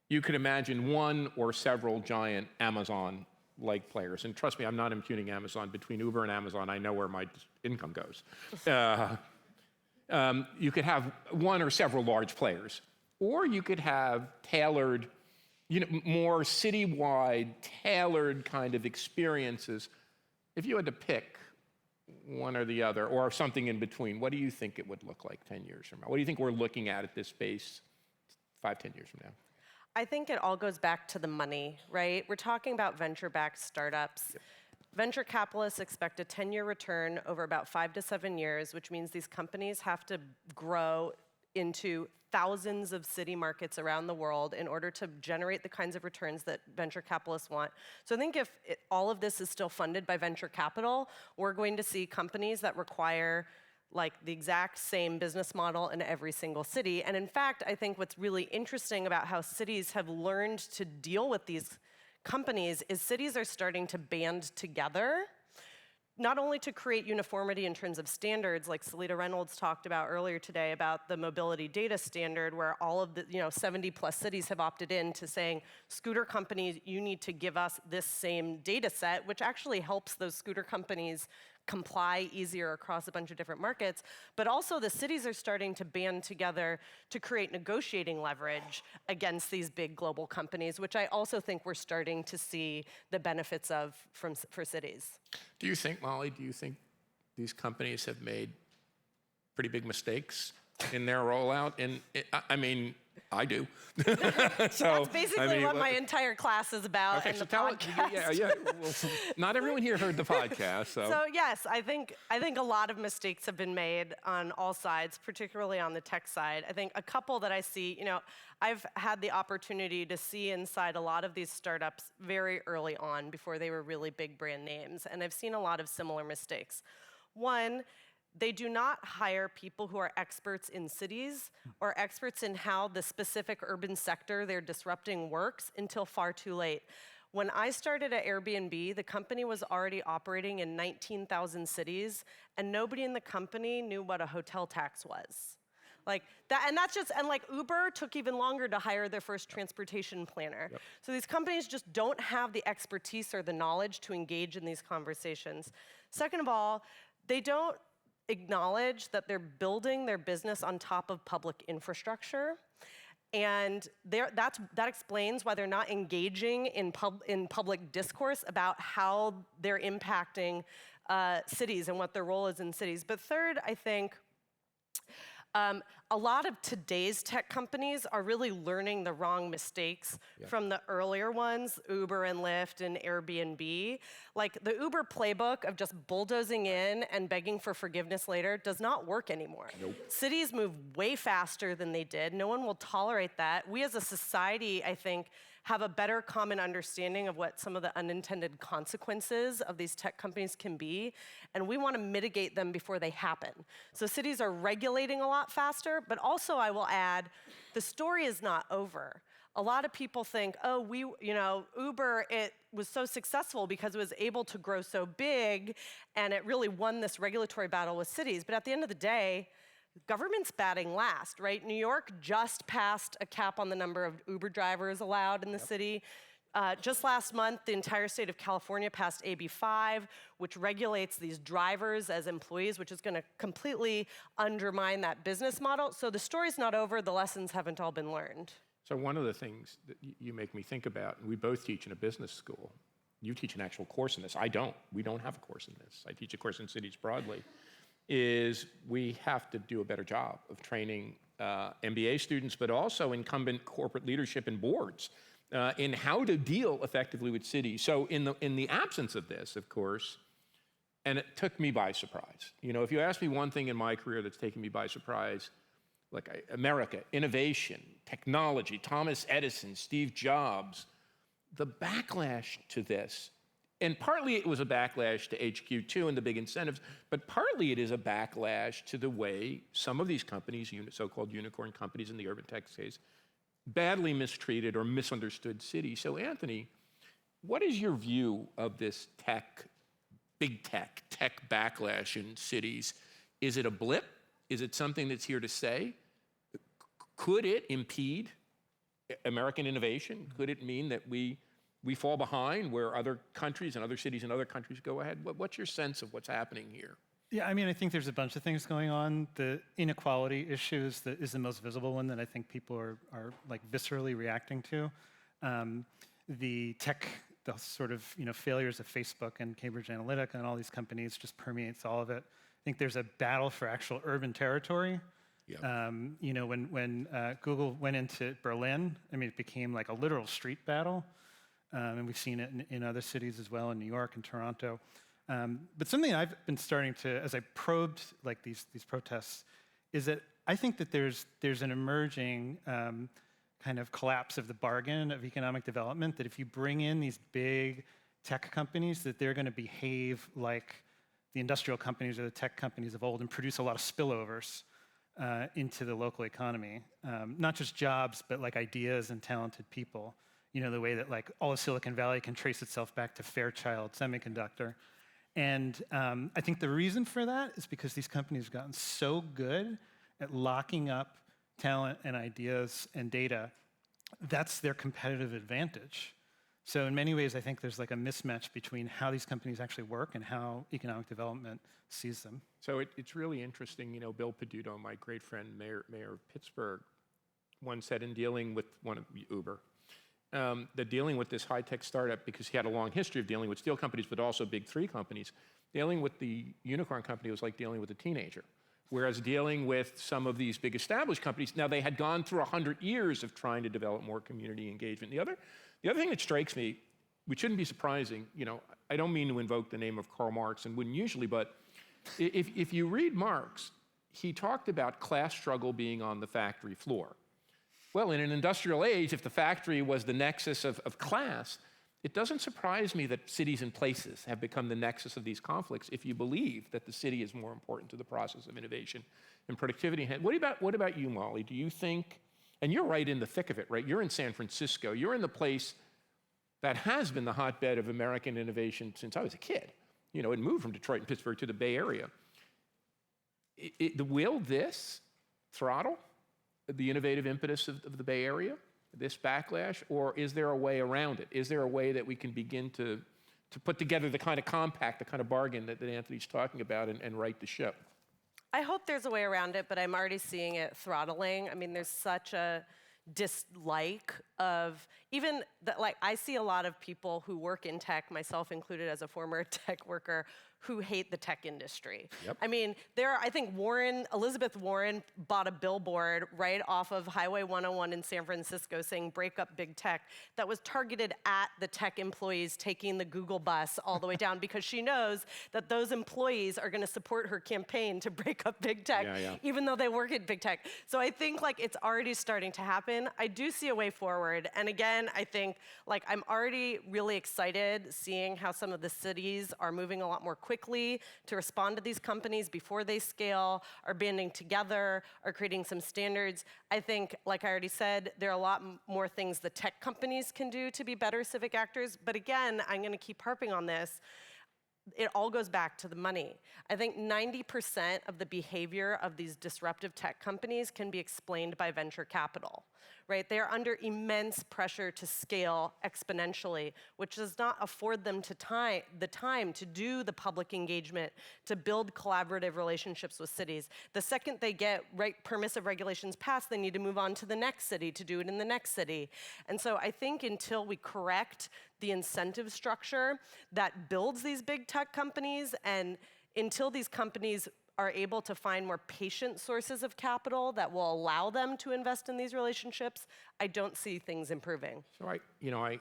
You could imagine one or several giant Amazon-like players. And trust me, I'm not impugning Amazon. Between Uber and Amazon, I know where my income goes. You could have one or several large players. Or you could have tailored, more citywide, tailored kind of experiences. If you had to pick one or the other, or something in between, what do you think it would look like 10 years from now? What do you think we're looking at this space 5, 10 years from now? I think it all goes back to the money, right? We're talking about venture-backed startups. Yep. Venture capitalists expect a 10-year return over about 5 to 7 years, which means these companies have to grow into thousands of city markets around the world in order to generate the kinds of returns that venture capitalists want. So I think if all of this is still funded by venture capital, we're going to see companies that require like the exact same business model in every single city. And in fact, I think what's really interesting about how cities have learned to deal with these companies is cities are starting to band together, not only to create uniformity in terms of standards, like Selita Reynolds talked about earlier today about the mobility data standard, where all of the 70 plus cities have opted in to saying, scooter companies, you need to give us this same data set, which actually helps those scooter companies comply easier across a bunch of different markets. But also the cities are starting to band together to create negotiating leverage against these big global companies, which I also think we're starting to see the benefits of for cities. Do you think, Molly, these companies have made pretty big mistakes in their rollout? And I mean, I do. That's basically what my entire class is about. Okay, and so the podcast. Yeah. Well, not everyone here heard the podcast, so. So yes, I think a lot of mistakes have been made on all sides, particularly on the tech side. I think a couple that I see, I've had the opportunity to see inside a lot of these startups very early on before they were really big brand names, and I've seen a lot of similar mistakes. One, they do not hire people who are experts in cities or experts in how the specific urban sector they're disrupting works until far too late. When I started at Airbnb, the company was already operating in 19,000 cities, and nobody in the company knew what a hotel tax was. Like that, and like Uber took even longer to hire their first transportation planner. Yep. So these companies just don't have the expertise or the knowledge to engage in these conversations. Second of all, they don't acknowledge that they're building their business on top of public infrastructure. And that explains why they're not engaging in public discourse about how they're impacting cities and what their role is in cities. But third, I think a lot of today's tech companies are really learning the wrong mistakes from the earlier ones, Uber and Lyft and Airbnb. Like the Uber playbook of just bulldozing in and begging for forgiveness later does not work anymore. Nope. Cities move way faster than they did. No one will tolerate that. We as a society, I think, have a better common understanding of what some of the unintended consequences of these tech companies can be, and we want to mitigate them before they happen. So cities are regulating a lot faster, but also I will add, the story is not over. A lot of people think, oh, Uber, it was so successful because it was able to grow so big, and it really won this regulatory battle with cities. But at the end of the day, government's batting last, right? New York just passed a cap on the number of Uber drivers allowed in the city. Just last month, the entire state of California passed AB 5, which regulates these drivers as employees, which is going to completely undermine that business model. So the story's not over. The lessons haven't all been learned. So one of the things that you make me think about, and we both teach in a business school. You teach an actual course in this. I don't. We don't have a course in this. I teach a course in cities broadly. Is we have to do a better job of training MBA students, but also incumbent corporate leadership and boards in how to deal effectively with cities. So in the absence of this, of course, and it took me by surprise. You know, if you ask me one thing in my career that's taken me by surprise, like America, innovation, technology, Thomas Edison, Steve Jobs, the backlash to this, and partly it was a backlash to HQ2 and the big incentives, but partly it is a backlash to the way some of these companies, so-called unicorn companies in the urban tech space, badly mistreated or misunderstood cities. So Anthony, what is your view of this big tech backlash in cities? Is it a blip? Is it something that's here to stay? Could it impede American innovation? Could it mean that we fall behind where other countries and other cities and other countries go ahead? What's your sense of what's happening here? Yeah, I mean, I think there's a bunch of things going on. The inequality issue is the most visible one that I think people are like viscerally reacting to. The sort of failures of Facebook and Cambridge Analytica and all these companies just permeates all of it. I think there's a battle for actual urban territory. Yep. When Google went into Berlin, I mean, it became like a literal street battle. And we've seen it in other cities as well, in New York and Toronto. But something I've been starting to, as I probed like these protests, is that I think that there's an emerging kind of collapse of the bargain of economic development, that if you bring in these big tech companies, that they're going to behave like the industrial companies or the tech companies of old and produce a lot of spillovers into the local economy. Not just jobs, but like ideas and talented people. You know, the way that like all of Silicon Valley can trace itself back to Fairchild Semiconductor. And I think the reason for that is because these companies have gotten so good at locking up talent and ideas and data. That's their competitive advantage. So in many ways, I think there's like a mismatch between how these companies actually work and how economic development sees them. So it's really interesting. You know, Bill Peduto, my great friend, mayor of Pittsburgh, once said in dealing with one of Uber, that dealing with this high-tech startup, because he had a long history of dealing with steel companies, but also big three companies, dealing with the unicorn company was like dealing with a teenager. Whereas dealing with some of these big established companies, now they had gone through 100 years of trying to develop more community engagement. The other thing that strikes me, which shouldn't be surprising, you know, I don't mean to invoke the name of Karl Marx and wouldn't usually, but if you read Marx, he talked about class struggle being on the factory floor. Well, in an industrial age, if the factory was the nexus of class, it doesn't surprise me that cities and places have become the nexus of these conflicts if you believe that the city is more important to the process of innovation and productivity. What about you, Molly? Do you think, and you're right in the thick of it, right? You're in San Francisco. You're in the place that has been the hotbed of American innovation since I was a kid. You know, it moved from Detroit and Pittsburgh to the Bay Area. Will this throttle the innovative impetus of the Bay Area, this backlash, or is there a way around it? Is there a way that we can begin to put together the kind of compact, the kind of bargain that Anthony's talking about and right the ship? I hope there's a way around it, but I'm already seeing it throttling. I mean, there's such a dislike of even, I see a lot of people who work in tech, myself included as a former tech worker, who hate the tech industry. Yep. I mean, I think Elizabeth Warren bought a billboard right off of Highway 101 in San Francisco saying, break up big tech, that was targeted at the tech employees taking the Google bus all the way down because she knows that those employees are gonna support her campaign to break up big tech, even though they work at big tech. So I think like it's already starting to happen. I do see a way forward. And again, I think like I'm already really excited seeing how some of the cities are moving a lot more quickly to respond to these companies before they scale, are banding together, are creating some standards. I think, like I already said, there are a lot more things the tech companies can do to be better civic actors. But again, I'm going to keep harping on this. it all goes back to the money. I think 90% of the behavior of these disruptive tech companies can be explained by venture capital, right? They're under immense pressure to scale exponentially, which does not afford them the time to do the public engagement, to build collaborative relationships with cities. The second they get permissive regulations passed, they need to move on to the next city to do it in the next city. And so I think until we correct the incentive structure that builds these big tech companies, and until these companies are able to find more patient sources of capital that will allow them to invest in these relationships, I don't see things improving. So I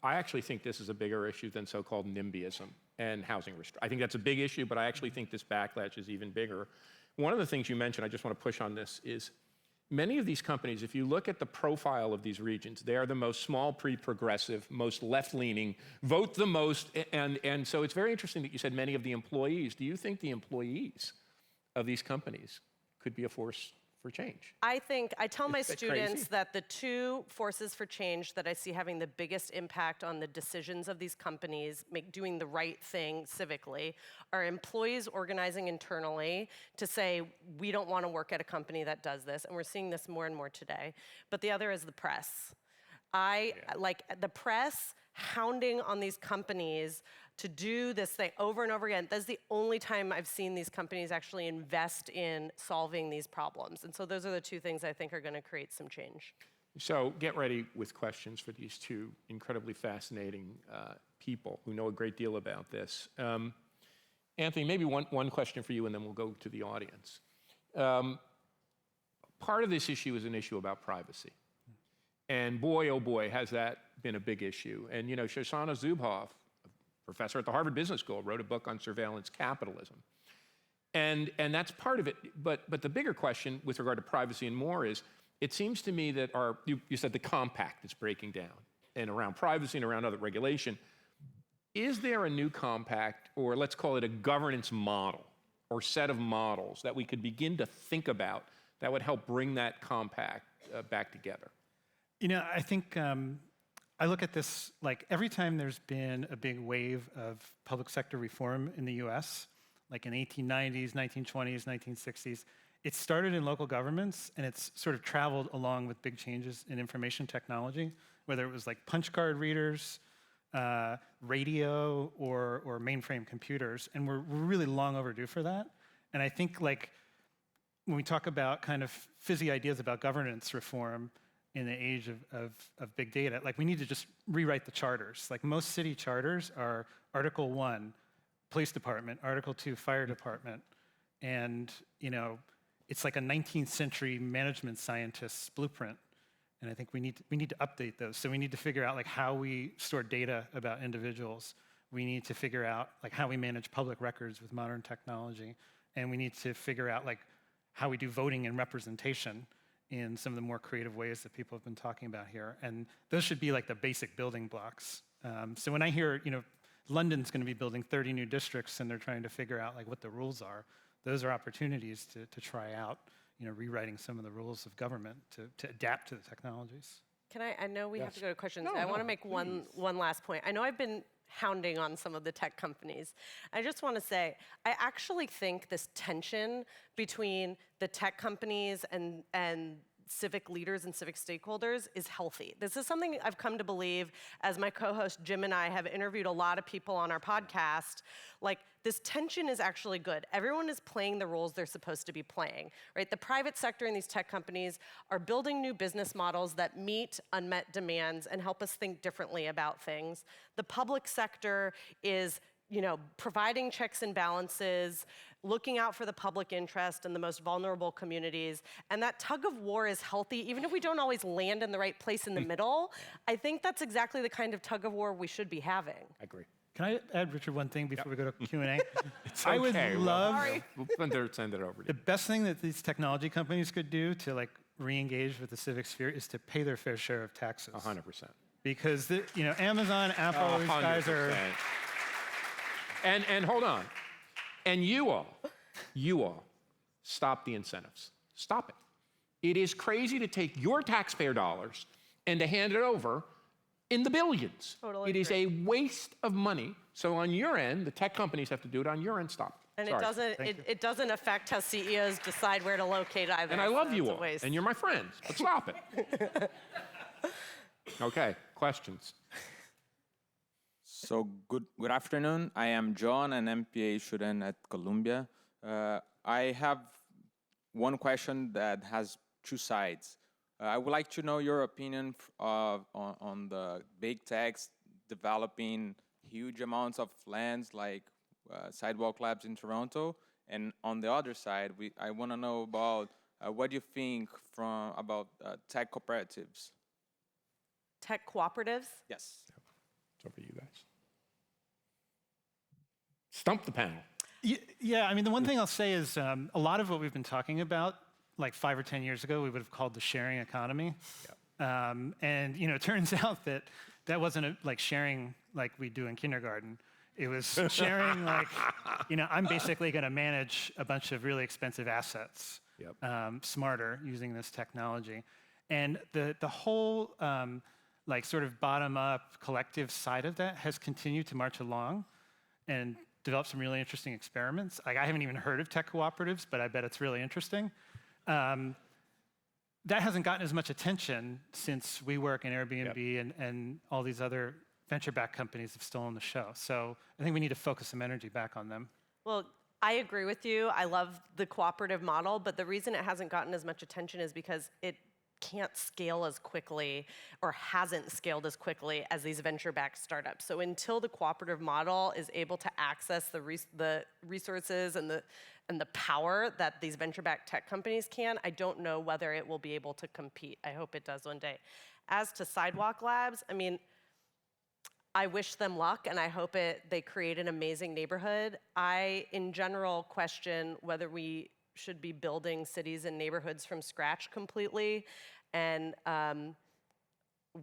actually think this is a bigger issue than so-called NIMBYism and housing restriction. I think that's a big issue, but I actually think this backlash is even bigger. One of the things you mentioned, I just want to push on this, is many of these companies, if you look at the profile of these regions, they are the most small, progressive, most left-leaning, vote the most, and so it's very interesting that you said many of the employees. Do you think the employees of these companies could be a force for change? I tell my students crazy? that the two forces for change that I see having the biggest impact on the decisions of these companies, doing the right thing civically, are employees organizing internally to say, we don't want to work at a company that does this, and we're seeing this more and more today. But the other is the press. Like the press hounding on these companies to do this thing over and over again. That's the only time I've seen these companies actually invest in solving these problems. And so those are the two things I think are going to create some change. So get ready with questions for these two incredibly fascinating people who know a great deal about this. Anthony, maybe one question for you, and then we'll go to the audience. Part of this issue is an issue about privacy. And boy, oh boy, has that been a big issue. And Shoshana Zuboff, professor at the Harvard Business School, wrote a book on surveillance capitalism. And that's part of it. But the bigger question with regard to privacy and more is, it seems to me that you said the compact is breaking down, and around privacy and around other regulation. Is there a new compact, or let's call it a governance model, or set of models that we could begin to think about that would help bring that compact back together? I think I look at this like every time there's been a big wave of public sector reform in the US, like in 1890s, 1920s, 1960s, it started in local governments and it's sort of traveled along with big changes in information technology, whether it was like punch card readers, radio, or mainframe computers. And we're really long overdue for that. And I think like when we talk about kind of fizzy ideas about governance reform, in the age of big data, like we need to just rewrite the charters. Like most city charters are Article 1, police department, Article 2, fire department. And it's like a 19th century management scientist's blueprint. And I think we need to update those. So we need to figure out like how we store data about individuals. We need to figure out like how we manage public records with modern technology. And we need to figure out like how we do voting and representation in some of the more creative ways that people have been talking about here. And those should be like the basic building blocks. So when I hear, London's going to be building 30 new districts and they're trying to figure out like what the rules are, those are opportunities to try out, rewriting some of the rules of government to adapt to the technologies. I know we have to go to questions. No, I want to no, make one last point. I know I've been hounding on some of the tech companies. I just want to say, I actually think this tension between the tech companies and civic leaders and civic stakeholders is healthy. This is something I've come to believe as my co-host Jim and I have interviewed a lot of people on our podcast. Like, this tension is actually good. Everyone is playing the roles they're supposed to be playing, right? The private sector and these tech companies are building new business models that meet unmet demands and help us think differently about things. The public sector is providing checks and balances, looking out for the public interest and the most vulnerable communities. And that tug of war is healthy, even if we don't always land in the right place in the middle. I think that's exactly the kind of tug of war we should be having. I agree. Can I add, Richard, one thing before we go to Q&A? It's I would okay. love We'll send it over to the best thing that these technology companies could do to like re-engage with the civic sphere is to pay their fair share of taxes. 100%. Because Amazon, Apple, these guys are. And hold on. And you all, stop the incentives. Stop it. It is crazy to take your taxpayer dollars and to hand it over in the billions. Totally it is a waste of money. So on your end, the tech companies have to do it. On your end, stop. And Sorry. it doesn't affect how CEOs decide where to locate either. And I love so you it's a all, waste. and you're my friends, but stop it. Okay, questions. So good afternoon. I am John, an MPA student at Columbia. I have one question that has two sides. I would like to know your opinion on the big techs developing huge amounts of lands like Sidewalk Labs in Toronto. And on the other side, I want to know about what you think about tech cooperatives. Tech cooperatives? Yes. It's over to you guys. Stump the panel. Yeah, I mean, the one thing I'll say is a lot of what we've been talking about, like 5 or 10 years ago, we would have called the sharing economy. And, it turns out that that wasn't like sharing like we do in kindergarten. It was sharing like, I'm basically going to manage a bunch of really expensive assets smarter using this technology. And the whole like sort of bottom-up collective side of that has continued to march along and develop some really interesting experiments. Like I haven't even heard of tech cooperatives, but I bet it's really interesting. That hasn't gotten as much attention since WeWork and Airbnb and all these other venture-backed companies have stolen the show. So I think we need to focus some energy back on them. Well, I agree with you. I love the cooperative model, but the reason it hasn't gotten as much attention is because it can't scale as quickly or hasn't scaled as quickly as these venture-backed startups. So until the cooperative model is able to access the resources and the power that these venture-backed tech companies can, I don't know whether it will be able to compete. I hope it does one day. As to Sidewalk Labs, I mean, I wish them luck, and I hope they create an amazing neighborhood. I, in general, question whether we should be building cities and neighborhoods from scratch completely, and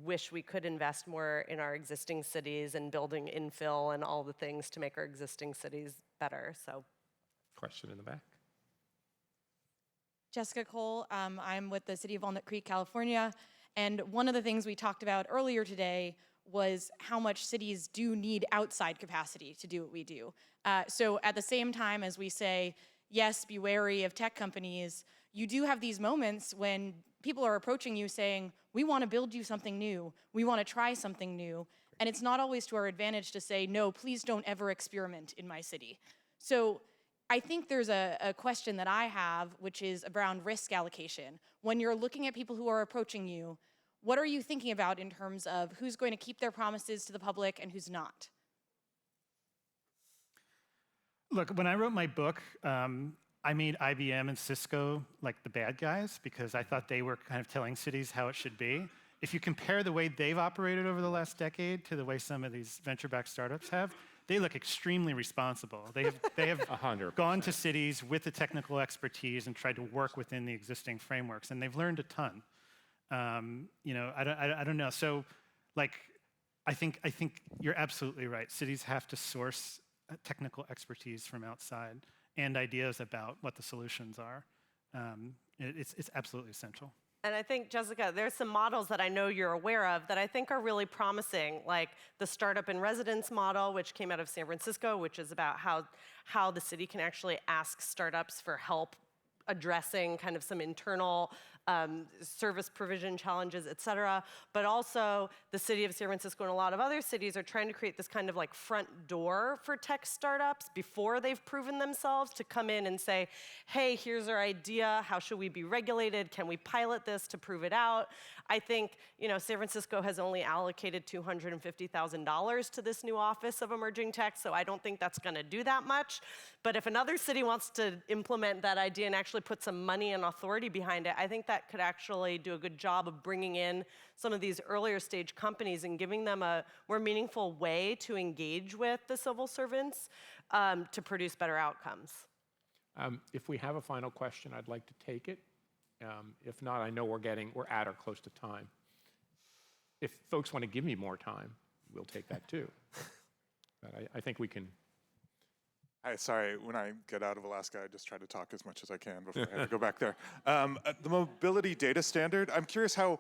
wish we could invest more in our existing cities and building infill and all the things to make our existing cities better. So, question in the back. Jessica Cole, I'm with the City of Walnut Creek, California, and one of the things we talked about earlier today was how much cities do need outside capacity to do what we do. So at the same time as we say, yes, be wary of tech companies, you do have these moments when people are approaching you saying, we want to build you something new, we want to try something new, and it's not always to our advantage to say, no, please don't ever experiment in my city. So I think there's a question that I have, which is around risk allocation. When you're looking at people who are approaching you, what are you thinking about in terms of who's going to keep their promises to the public and who's not? Look, when I wrote my book, I made IBM and Cisco like the bad guys because I thought they were kind of telling cities how it should be. If you compare the way they've operated over the last decade to the way some of these venture-backed startups have, they look extremely responsible. They have 100%. Gone to cities with the technical expertise and tried to work within the existing frameworks, and they've learned a ton. I don't know. So, like, I think you're absolutely right. Cities have to source technical expertise from outside and ideas about what the solutions are. It's absolutely essential. and I think, Jessica, there's some models that I know you're aware of that I think are really promising, like the startup in residence model, which came out of San Francisco, which is about how the city can actually ask startups for help addressing kind of some internal service provision challenges, et cetera. But also the city of San Francisco and a lot of other cities are trying to create this kind of like front door for tech startups before they've proven themselves to come in and say, hey, here's our idea, how should we be regulated? Can we pilot this to prove it out? I think, San Francisco has only allocated $250,000 to this new Office of Emerging Tech, so I don't think that's gonna do that much. But if another city wants to implement that idea and actually put some money and authority behind it, I think that could actually do a good job of bringing in some of these earlier stage companies and giving them a more meaningful way to engage with the civil servants to produce better outcomes. If we have a final question, I'd like to take it. If not, I know we're at or close to time. If folks want to give me more time, we'll take that too. But I think we can. Hi, sorry, when I get out of Alaska, I just try to talk as much as I can before I have to go back there. The mobility data standard, I'm curious how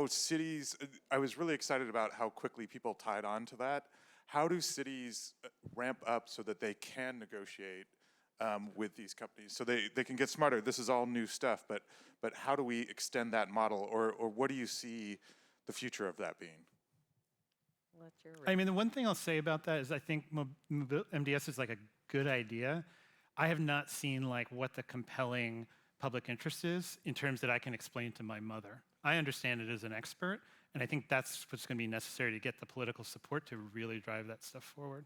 cities, I was really excited about how quickly people tied on to that. how do cities ramp up so that they can negotiate with these companies so they can get smarter? This is all new stuff, but how do we extend that model, or what do you see the future of that being? I mean, the one thing I'll say about that is I think MDS is like a good idea. I have not seen like what the compelling public interest is in terms that I can explain to my mother. I understand it as an expert, and I think that's what's going to be necessary to get the political support to really drive that stuff forward.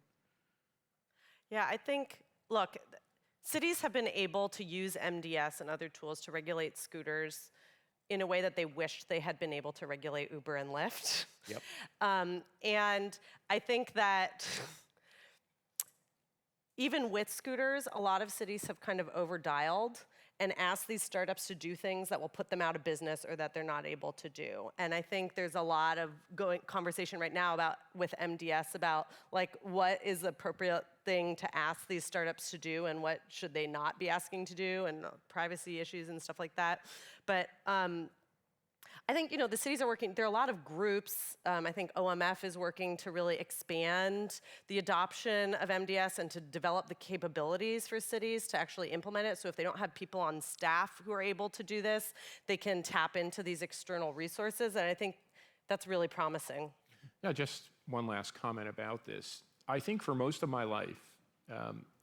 Yeah, I think, look, cities have been able to use MDS and other tools to regulate scooters in a way that they wished they had been able to regulate Uber and Lyft. Yep. And I think that even with scooters, a lot of cities have kind of over-dialed and asked these startups to do things that will put them out of business or that they're not able to do. And I think there's a lot of conversation right now with MDS about like what is the appropriate thing to ask these startups to do and what should they not be asking to do, and privacy issues and stuff like that. But I think, the cities are working, there are a lot of groups. I think OMF is working to really expand the adoption of MDS and to develop the capabilities for cities to actually implement it. So if they don't have people on staff who are able to do this, they can tap into these external resources. And I think that's really promising. Yeah, just one last comment about this. I think for most of my life,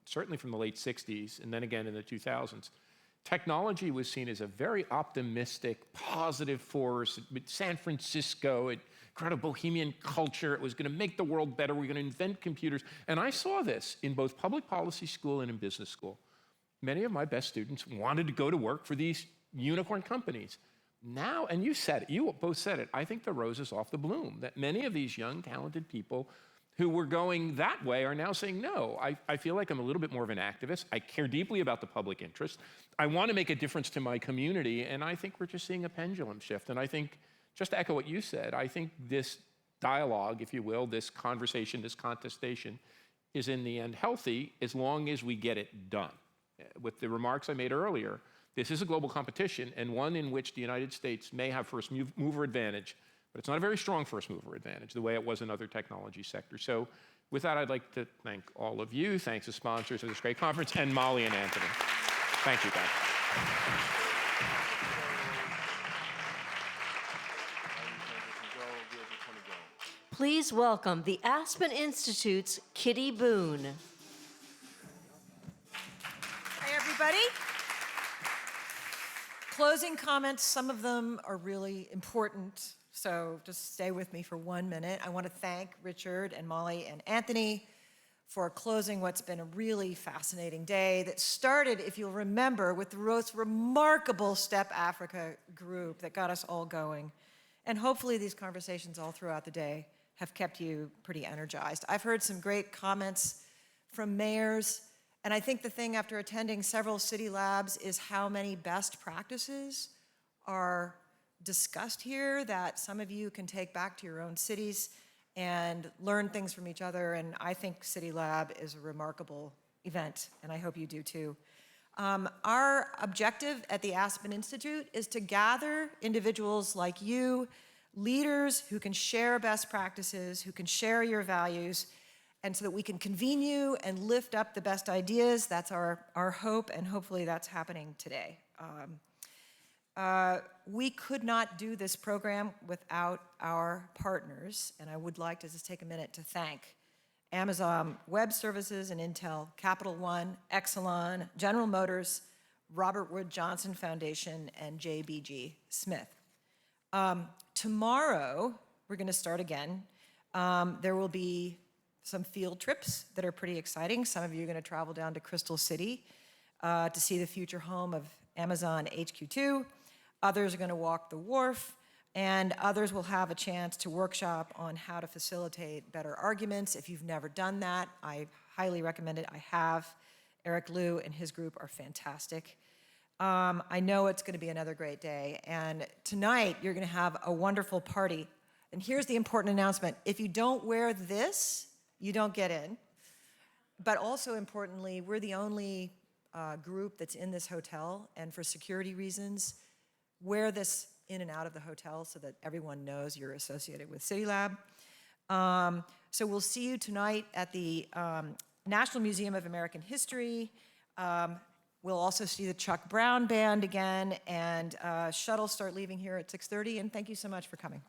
certainly from the late 60s and then again in the 2000s, technology was seen as a very optimistic, positive force. San Francisco, it created a bohemian culture. It was going to make the world better. We're going to invent computers. And I saw this in both public policy school and in business school. Many of my best students wanted to go to work for these unicorn companies. Now, and you said it, you both said it, I think the rose is off the bloom, that many of these young, talented people who were going that way are now saying, no, I feel like I'm a little bit more of an activist. I care deeply about the public interest. I want to make a difference to my community, and I think we're just seeing a pendulum shift. And I think, just to echo what you said, I think this dialogue, if you will, this conversation, this contestation, is in the end healthy as long as we get it done. With the remarks I made earlier, this is a global competition, and one in which the United States may have first mover advantage, but it's not a very strong first mover advantage the way it was in other technology sectors. So with that, I'd like to thank all of you. Thanks to sponsors of this great conference, and Molly and Anthony. Thank you, guys. Please welcome the Aspen Institute's Kitty Boone. Hi, everybody. Closing comments, some of them are really important, so just stay with me for 1 minute. I want to thank Richard and Molly and Anthony for closing what's been a really fascinating day that started, if you'll remember, with the most remarkable Step Africa group that got us all going. And hopefully these conversations all throughout the day have kept you pretty energized. I've heard some great comments from mayors, and I think the thing after attending several city labs is how many best practices are discussed here that some of you can take back to your own cities and learn things from each other. And I think CityLab is a remarkable event, and I hope you do too. Our objective at the Aspen Institute is to gather individuals like you, leaders who can share best practices, who can share your values, and so that we can convene you and lift up the best ideas. That's our hope, and hopefully that's happening today. We could not do this program without our partners, and I would like to just take a minute to thank Amazon Web Services and Intel, Capital One, Exelon, General Motors, Robert Wood Johnson Foundation, and JBG Smith. Tomorrow, we're going to start again. There will be some field trips that are pretty exciting. Some of you are going to travel down to Crystal City to see the future home of Amazon HQ2. Others are going to walk the wharf, and others will have a chance to workshop on how to facilitate better arguments. If you've never done that, I highly recommend it. I have. Eric Liu and his group are fantastic. I know it's going to be another great day, and tonight you're going to have a wonderful party. And here's the important announcement. If you don't wear this, you don't get in. But also importantly, we're the only group that's in this hotel, and for security reasons, wear this in and out of the hotel so that everyone knows you're associated with CityLab. So we'll see you tonight at the National Museum of American History. We'll also see the Chuck Brown Band again, and shuttles start leaving here at 6:30, and thank you so much for coming.